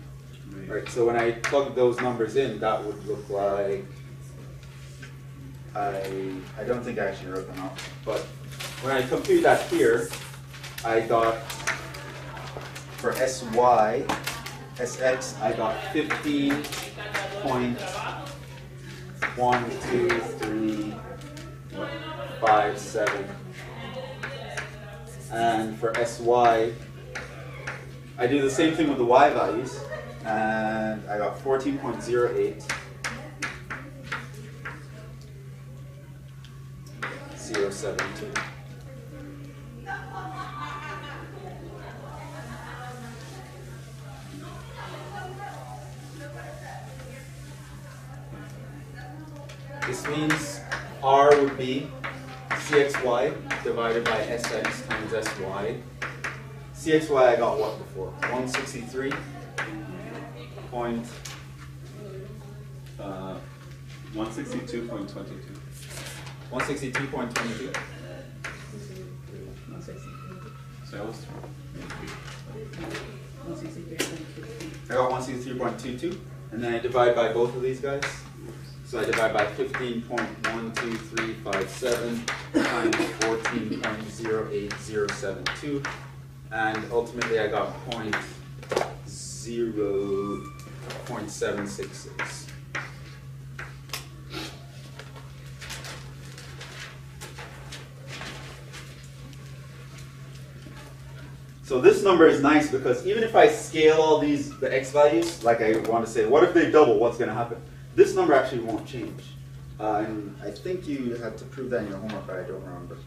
Right, so when I plug those numbers in, that would look like, I don't think I actually wrote them out, but when I compute that here, I got, for SY, SX, I got 15.12357. And for SY, I do the same thing with the Y values, and I got 14.08. 072. This means R would be CXY divided by SX times SY. CXY I got what before? 163 point 162.22. 162.22. So I was I got 163.22, and then I divide by both of these guys. So I divide by 15.12357 times 14.08072, and ultimately I got 0.766. So this number is nice because even if I scale all these, the x values, like I want to say, what if they double, what's going to happen? This number actually won't change. And I think you had to prove that in your homework, but I don't remember.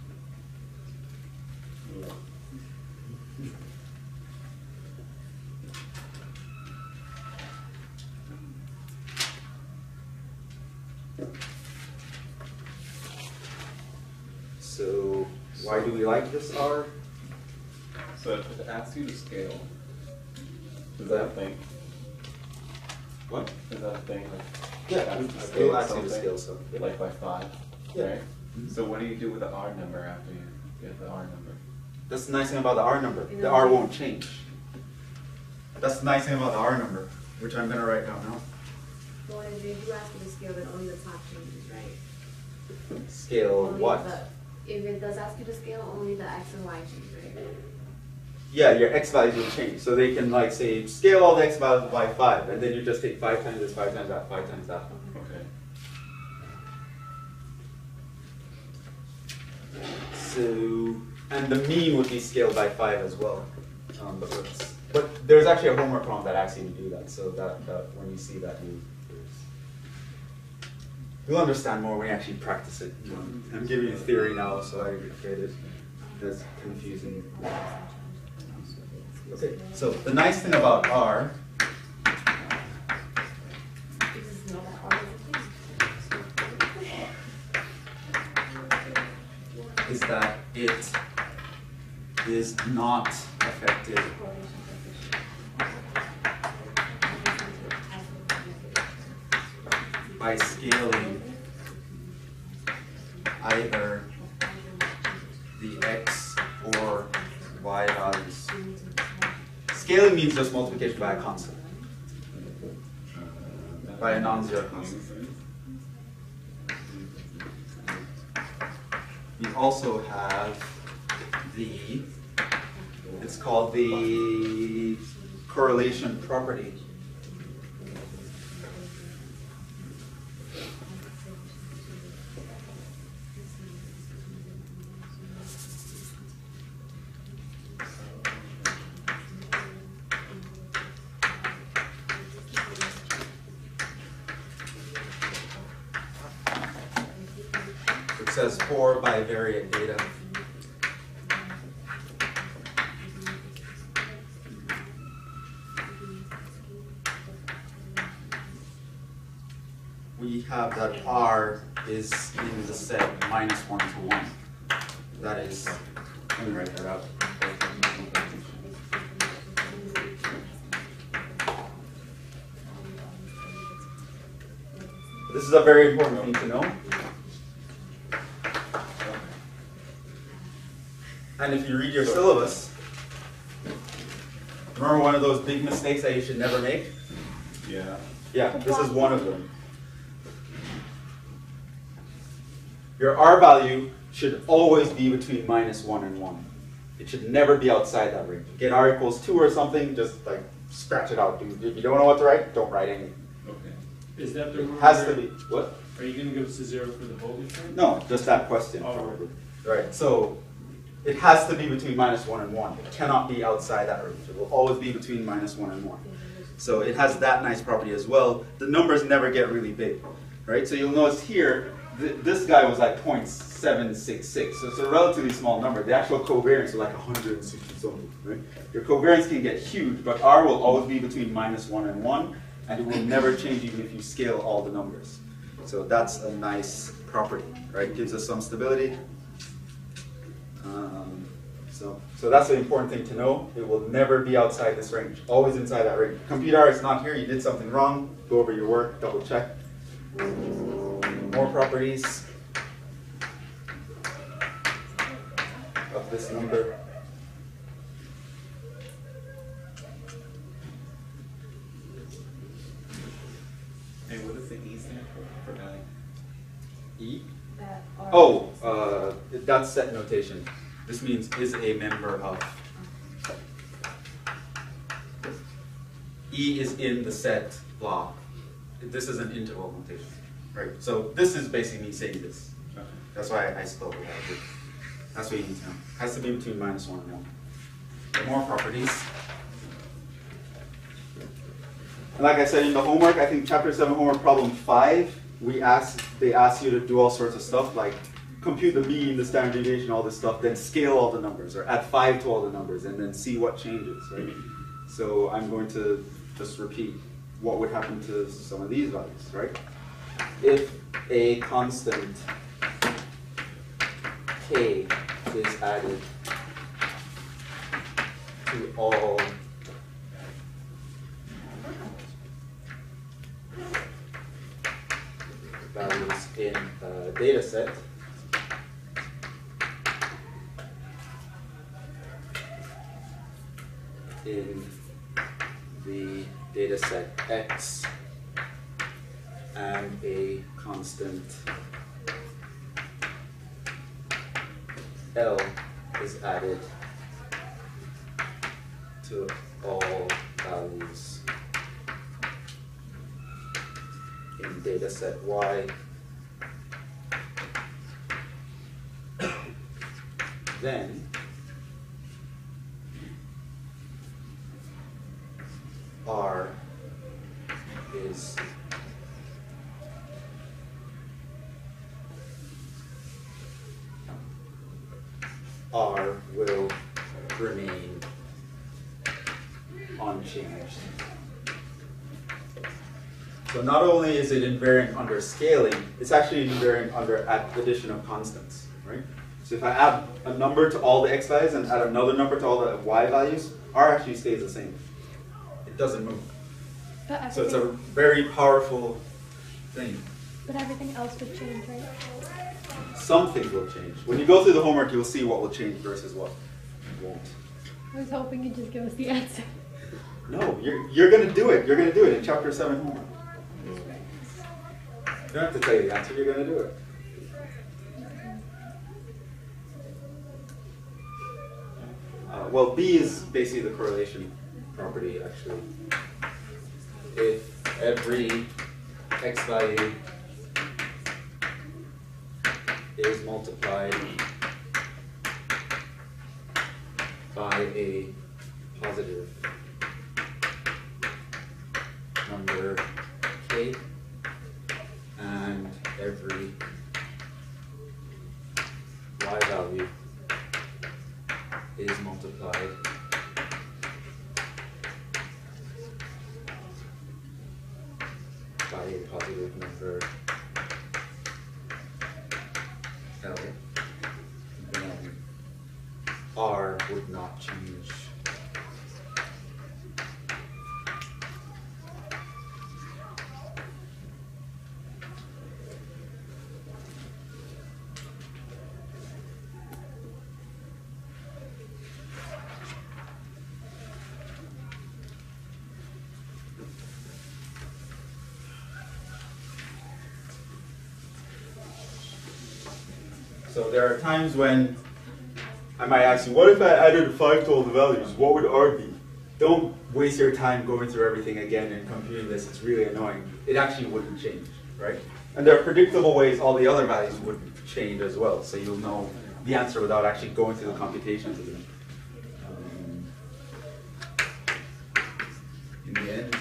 So why do we like this R? So if it asks you to scale, is that a thing? What? Is that a thing? Like, Yeah, it we asks will to ask you to something, scale something. like by 5, Yeah. right? So what do you do with the R number after you get the R number? That's the nice thing about the R number. The R won't change. That's the nice thing about the R number, which I'm going to write down now. Well, if they do ask you to scale, then only the top changes, right? Scale Only what? If it does ask you to scale, only the x and y change, right? Yeah, your x values will change. So they can like say, scale all the x values by 5, and then you just take 5 times this, 5 times that, 5 times that. Okay. So, and the mean would be scaled by 5 as well. But there's actually a homework problem that asks you to do that. So that when you see that, you'll understand more when you actually practice it. You know, I'm giving you theory now, so I get it. That's confusing. Okay, so the nice thing about R is that it is not affected by scaling either the x or y values. Scaling means just multiplication by a constant, by a non-zero constant. We also have it's called the correlation property. It says for bivariate data. We have that R is in the set -1 to 1. That is, let me write that out. This is a very important thing to know. And if you read your syllabus, remember one of those big mistakes that you should never make? Yeah. Yeah, this is one of them. Your R value should always be between -1 and 1. It should never be outside that range. Get R equals 2 or something, just like scratch it out. If you don't know what to write, don't write anything. Okay. Is that the It rule? has to be, what? Are you going to give us a 0 for the whole difference? No, just that question. Oh. Probably. Right, so it has to be between -1 and 1. It cannot be outside that range. It will always be between -1 and 1. So it has that nice property as well. The numbers never get really big, right? So you'll notice here, this guy was like 0.766, so it's a relatively small number. The actual covariance is like 160 something, right? Your covariance can get huge, but R will always be between -1 and 1, and it will never change even if you scale all the numbers. So that's a nice property, right? Gives us some stability. So that's the important thing to know. It will never be outside this range, always inside that range. Computer, it's not here, you did something wrong, go over your work, double check. More properties of this number. Hey, what does the E stand for value? E? That are Oh, that's set notation. This means is a member of. E is in the set block. This is an interval notation, right? So this is basically me saying this. Okay. That's why I spelled it out. That's what you need to know. Has to be between -1 and 1. More properties. And like I said in the homework, I think chapter 7 homework problem 5, they ask you to do all sorts of stuff like compute the mean, the standard deviation, all this stuff, then scale all the numbers, or add 5 to all the numbers, and then see what changes, right? So I'm going to just repeat what would happen to some of these values, right? If a constant k is added to all values in a data set, in the data set X, and a constant L is added to all values in data set Y, then R is R will remain unchanged. So not only is it invariant under scaling, it's actually invariant under addition of constants, right? So if I add a number to all the x values and add another number to all the y values, R actually stays the same. It doesn't move. But So it's a very powerful thing. But everything else would change, right? Some things will change. When you go through the homework, you'll see what will change versus what won't. I was hoping you'd just give us the answer. No, you're going to do it. You're going to do it in chapter 7 homework. You don't have to tell you the answer. You're going to do it. Well, B is basically the correlation property, actually. If every x value is multiplied by a positive number k, and every y value is multiplied by a positive number L, then R would not change. So there are times when I might ask you, what if I added 5 to all the values? What would R be? don't waste your time going through everything again and computing this. It's really annoying. It actually wouldn't change, right? And there are predictable ways all the other values would change as well, so you'll know the answer without actually going through the computations again. In the end,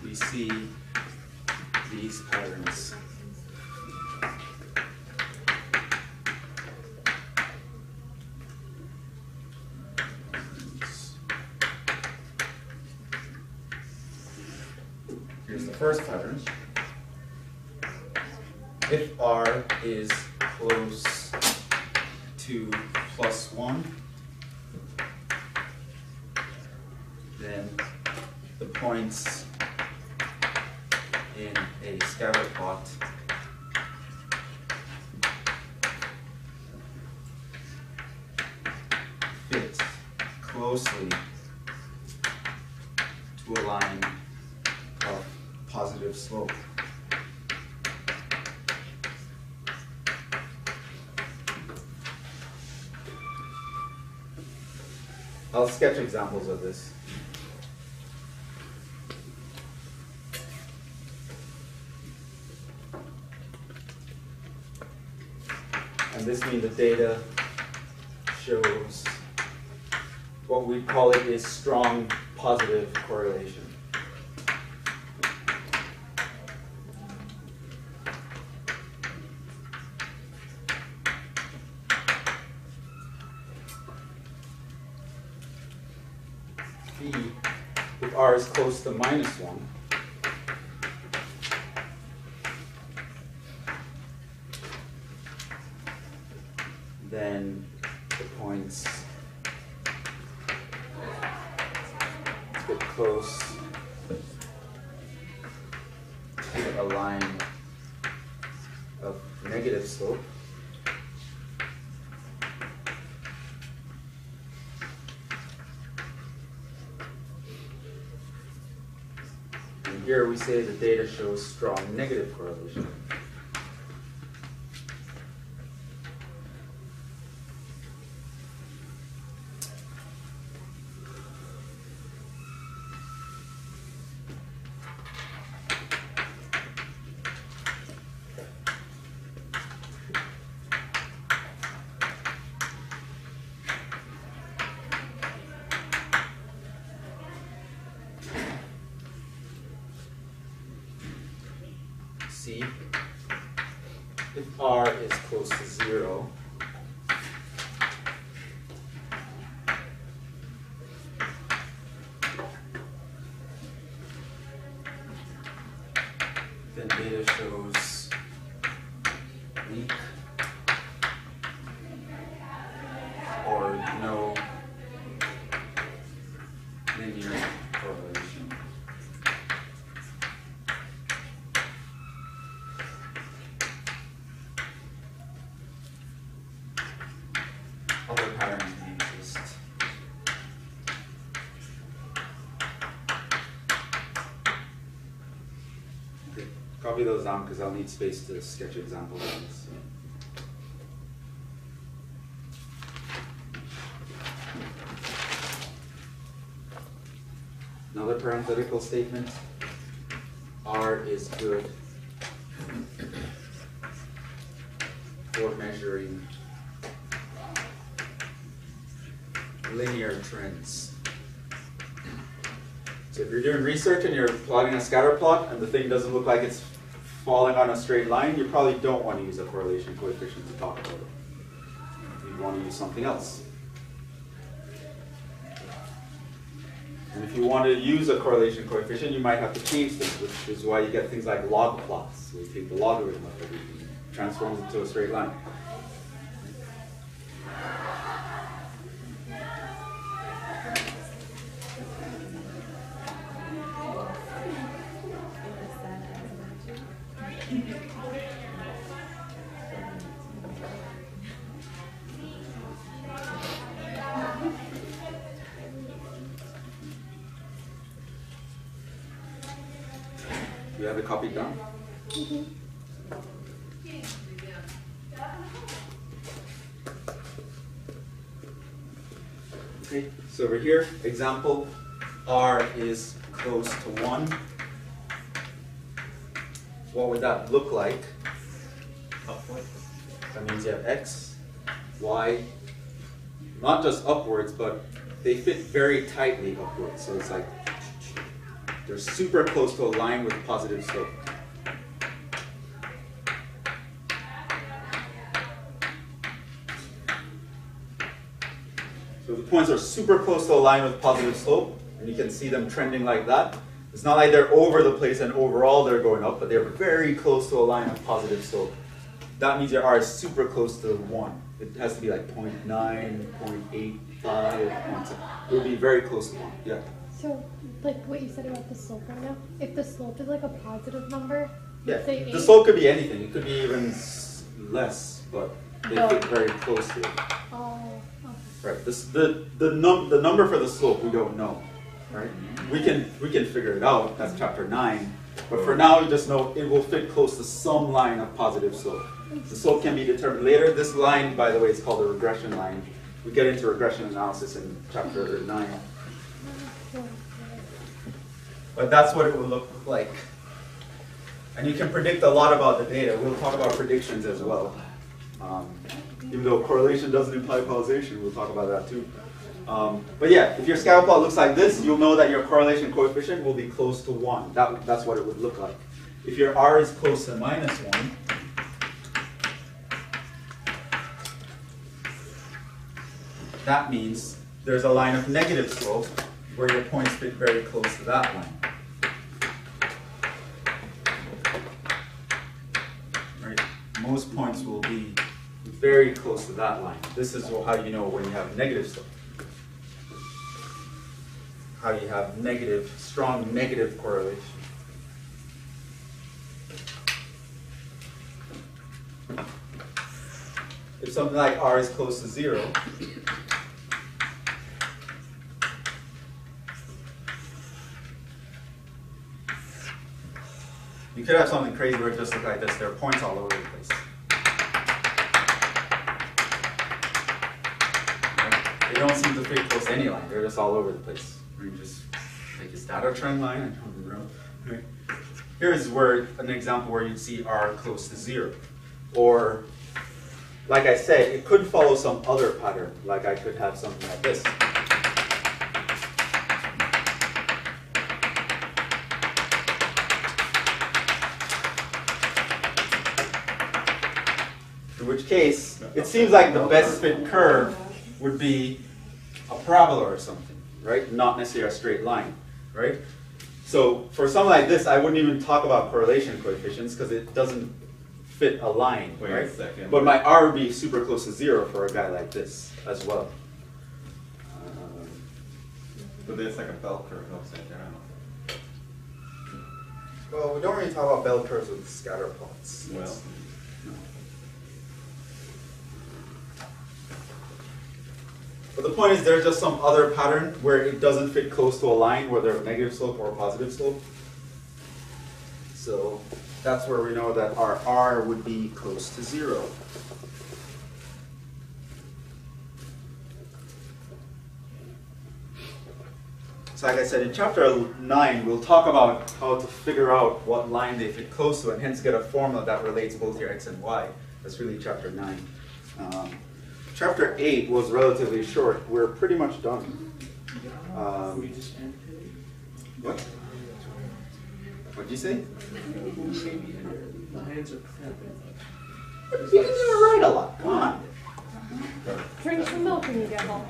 we see these patterns. Here's the first pattern. If R is close to +1, then the points in a scatter plot fit closely to a line of positive slope. I'll sketch examples of this. And this means the data shows what we call it is strong positive correlation. If R is close to -1, then the points get close to a line of negative slope. Here we say the data shows strong negative correlation. C, if R is close to 0, then data shows weak or no linear correlation. Other patterns may exist. Okay, copy those down because I'll need space to sketch examples of this. Another parenthetical statement. R is good for measuring linear trends. So if you're doing research and you're plotting a scatter plot and the thing doesn't look like it's falling on a straight line, you probably don't want to use a correlation coefficient to talk about it. You want to use something else. And if you want to use a correlation coefficient, you might have to change things, which is why you get things like log plots, where you take the logarithm of everything and transform it to a straight line. You have a copy done? Okay, So over here, example, R is close to 1. What would that look like? That means you have X, Y, not just upwards, but they fit very tightly upwards. So it's like they're super close to a line with positive slope. So the points are super close to a line with positive slope, and you can see them trending like that. It's not like they're over the place and overall they're going up, but they're very close to a line of positive slope. That means your R is super close to 1. It has to be like 0.9, 0.85. It would be very close to 1. Yeah. So, like what you said about the slope right now, if the slope is like a positive number, Yeah. say The 8. slope could be anything. It could be even less, but they No. fit very close to it. Oh, okay. Right. The number for the slope we don't know. Right. We can figure it out. That's chapter 9. But for now, we just know it will fit close to some line of positive slope. The slope can be determined later. This line, by the way, is called a regression line. We get into regression analysis in chapter 9. But that's what it will look like. And you can predict a lot about the data. We'll talk about predictions as well. Even though correlation doesn't imply causation, we'll talk about that too. But yeah, if your scatter plot looks like this, you'll know that your correlation coefficient will be close to 1. That's what it would look like. If your R is close to -1, that means there's a line of negative slope where your points fit very close to that line. Right? Most points will be very close to that line. This is how you know when you have negative slope. How you have strong negative correlation. If something like R is close to 0, you could have something crazy where it just looks like this. There are points all over the place. Right? They don't seem to fit close to any line. They're just all over the place. You just take a data trend line and turn it around. Right? Here's an example where you'd see R close to 0. Or, like I said, it could follow some other pattern. Like I could have something like this. In which case, it seems like the best fit curve would be a parabola or something, right? Not necessarily a straight line, right? So for something like this, I wouldn't even talk about correlation coefficients because it doesn't fit a line, Wait right? a second. But my R would be super close to 0 for a guy like this as well. But there's like a bell curve upside down. Well, we don't really talk about bell curves with scatter plots. Well, No. But the point is there's just some other pattern where it doesn't fit close to a line, whether a negative slope or a positive slope. So that's where we know that our R would be close to 0. So like I said, in chapter 9, we'll talk about how to figure out what line they fit close to and hence get a formula that relates both your X and Y. That's really chapter 9. Chapter 8 was relatively short. We're pretty much done. We just annotated. What? What'd you say? My hands are cramping. You didn't even write a lot. Come on. Drink some milk when you get home.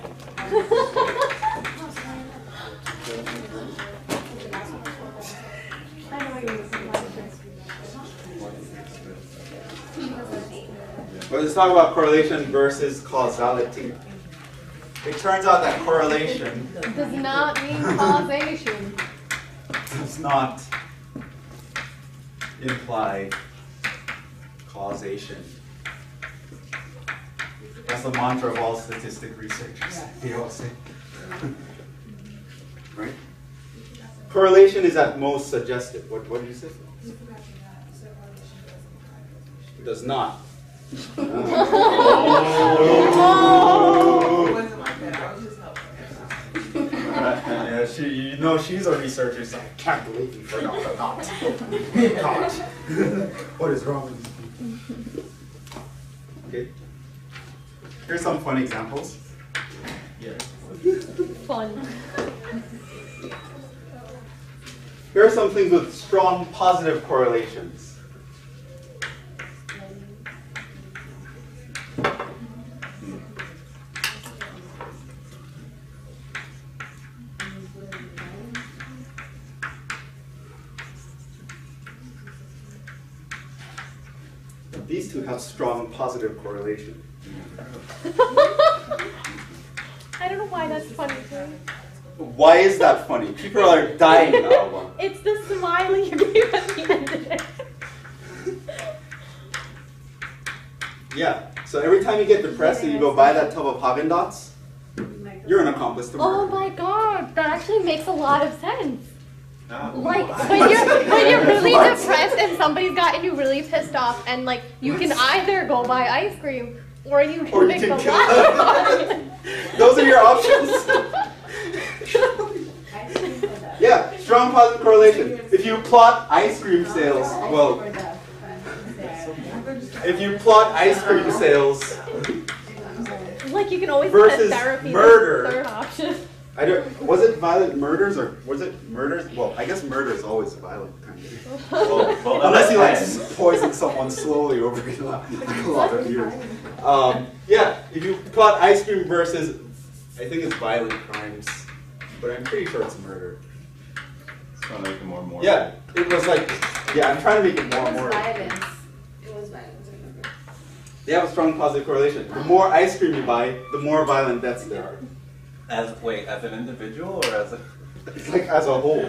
Well, let's talk about correlation versus causality. It turns out that correlation Does not mean causation. does not imply causation. That's the mantra of all statistic researchers. They all say. Right? Correlation is at most suggestive. What did you say? It does not. she's a researcher, so I can't believe you forgot the knot. God. What is wrong with you? Okay. Here's some fun examples. Fun. Here are some things with strong positive correlations. These two have strong positive correlation. I don't know why that's funny to me. Why is that funny? People are dying now. It's the smile you gave at the end of it. Yeah. So every time you get depressed and you go buy that tub of Haagen-Dazs, you're an accomplice to Oh murder. my god, that actually makes a lot of sense. Ah, Like when you're really depressed and somebody's gotten you really pissed off, and like you can either go buy ice cream or you can Or you make can the kill laugh. them. Those are your options. Yeah, strong positive correlation. If you plot ice cream sales, well, if you plot ice cream sales, Like you can always Versus get therapy. murder. That's the third option. was it violent murders or was it murders? Well, I guess murder is always violent, kind of. well, Unless you like depends. poison someone slowly over a lot of years. Yeah, if you plot ice cream versus, I think it's violent crimes, but I'm pretty sure it's murder. It's gonna make it more and more. Yeah, it was like, yeah, I'm trying to make it more and more. Violence. It was violence, I remember. They have a strong positive correlation. The more ice cream you buy, the more violent deaths there are. As an individual or as a? It's like as a whole.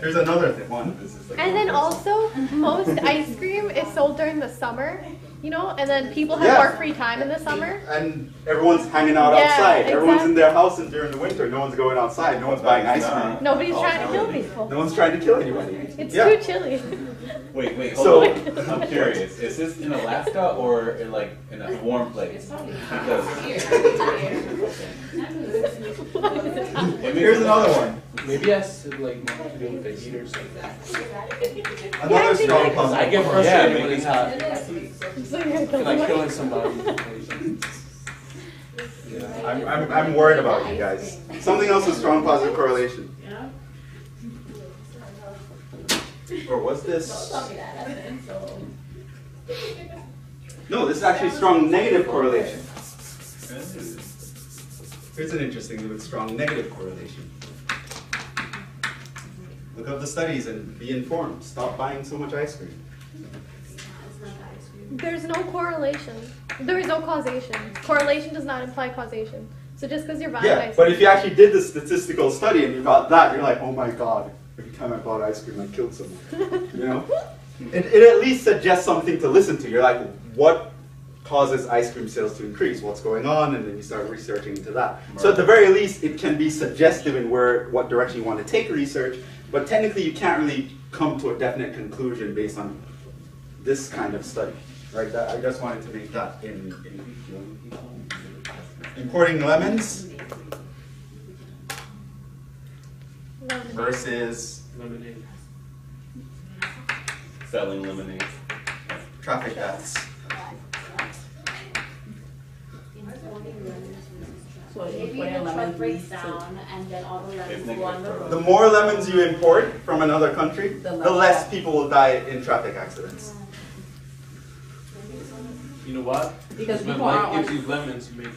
Here's another one. This is like And then also, most ice cream is sold during the summer, you know, and then people have Yeah. more free time in the summer. And everyone's hanging out Yeah, outside. Everyone's in exactly. their house and during the winter. No one's going outside. No one's buying ice cream. Nobody's trying to kill people. No one's trying to kill anybody. It's Yeah. too chilly. Wait, So- hold on. I'm curious. Is this in Alaska or in in a warm place? Because Here's another one. Maybe it has to like more to do with the heat or something. Another strong I positive. get frustrated when maybe. it's hot. So you're gonna kill Like somebody? killing somebody. I'm worried about you guys. Something else with strong positive correlation. Or was this? No, this is actually strong negative correlation. Here's an interesting thing with strong negative correlation. Look up the studies and be informed. Stop buying so much ice cream. There's no correlation. There is no causation. Correlation does not imply causation. So just because you're buying Yeah, ice but cream. if you actually did the statistical study and you got that, you're like, oh my god, every time I bought ice cream, I killed someone. You know? It at least suggests something to listen to. You're like, what causes ice cream sales to increase? What's going on? And then you start researching into that. So at the very least, it can be suggestive in what direction you want to take research, but technically you can't really come to a definite conclusion based on this kind of study. Right? I just wanted to make that in importing lemons versus Lemonade. selling lemonade. traffic deaths. So Maybe you the put a truck lemon breaks juice, down and then all the It's lemons go on the negative. road. The more lemons you import from another country, The the less less traffic. people will die in traffic accidents. You know what? Because When people life aren't gives you lemons, you make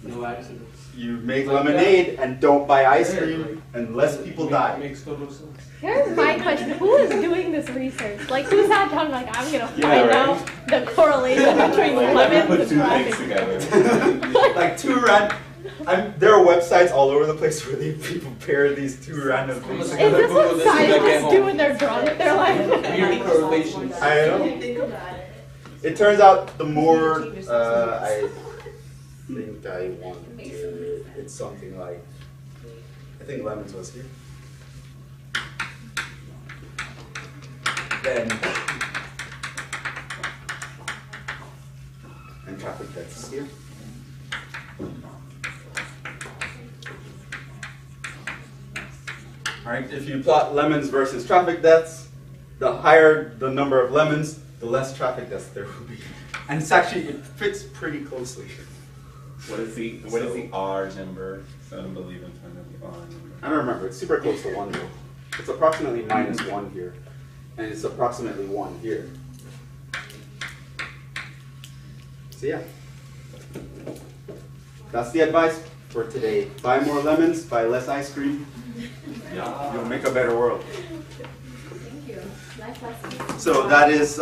no accidents. You make lemonade and don't buy ice cream, and less people die. Makes total sense. Here's my question. Who is doing this research? Like, who sat down like, I'm going to Yeah, find right. out the correlation between Like, let me lemons put and two things traffic? together. Like there are websites all over the place where people pair these two random things Is together. this what scientists do when they're drunk? They're like, Weird correlations. I know. It turns out the more I think I want to, it's something like, I think lemons was here. Then, and traffic deaths here. Right? If you plot lemons versus traffic deaths, the higher the number of lemons, the less traffic deaths there will be. And it's actually, it fits pretty closely. What is the R number? So I don't believe in front of the R number. I don't remember, it's super close to 1 though. It's approximately -1 here. And it's approximately 1 here. So yeah. That's the advice for today. Buy more lemons, buy less ice cream. You'll make a better world. Thank you. Life lesson. So that is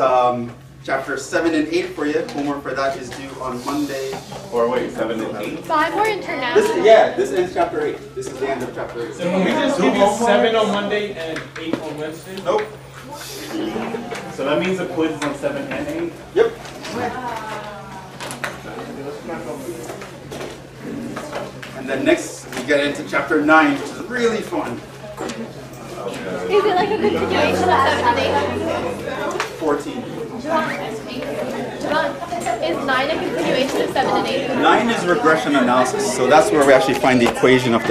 chapter 7 and 8 for you. Homework for that is due on Monday. Or wait, 7 and 8? 5 more international. This ends chapter 8. This is the end of chapter 8. So can we just give you 7 on Monday and 8 on Wednesday? Nope. So that means the quiz is on 7 and 8? Yep. And then next we get into chapter 9, which is really fun. Is it like a continuation of 7 and 8? 14. Jhevon, is 9 a continuation of 7 and 8? 9 is regression analysis, so that's where we actually find the equation of the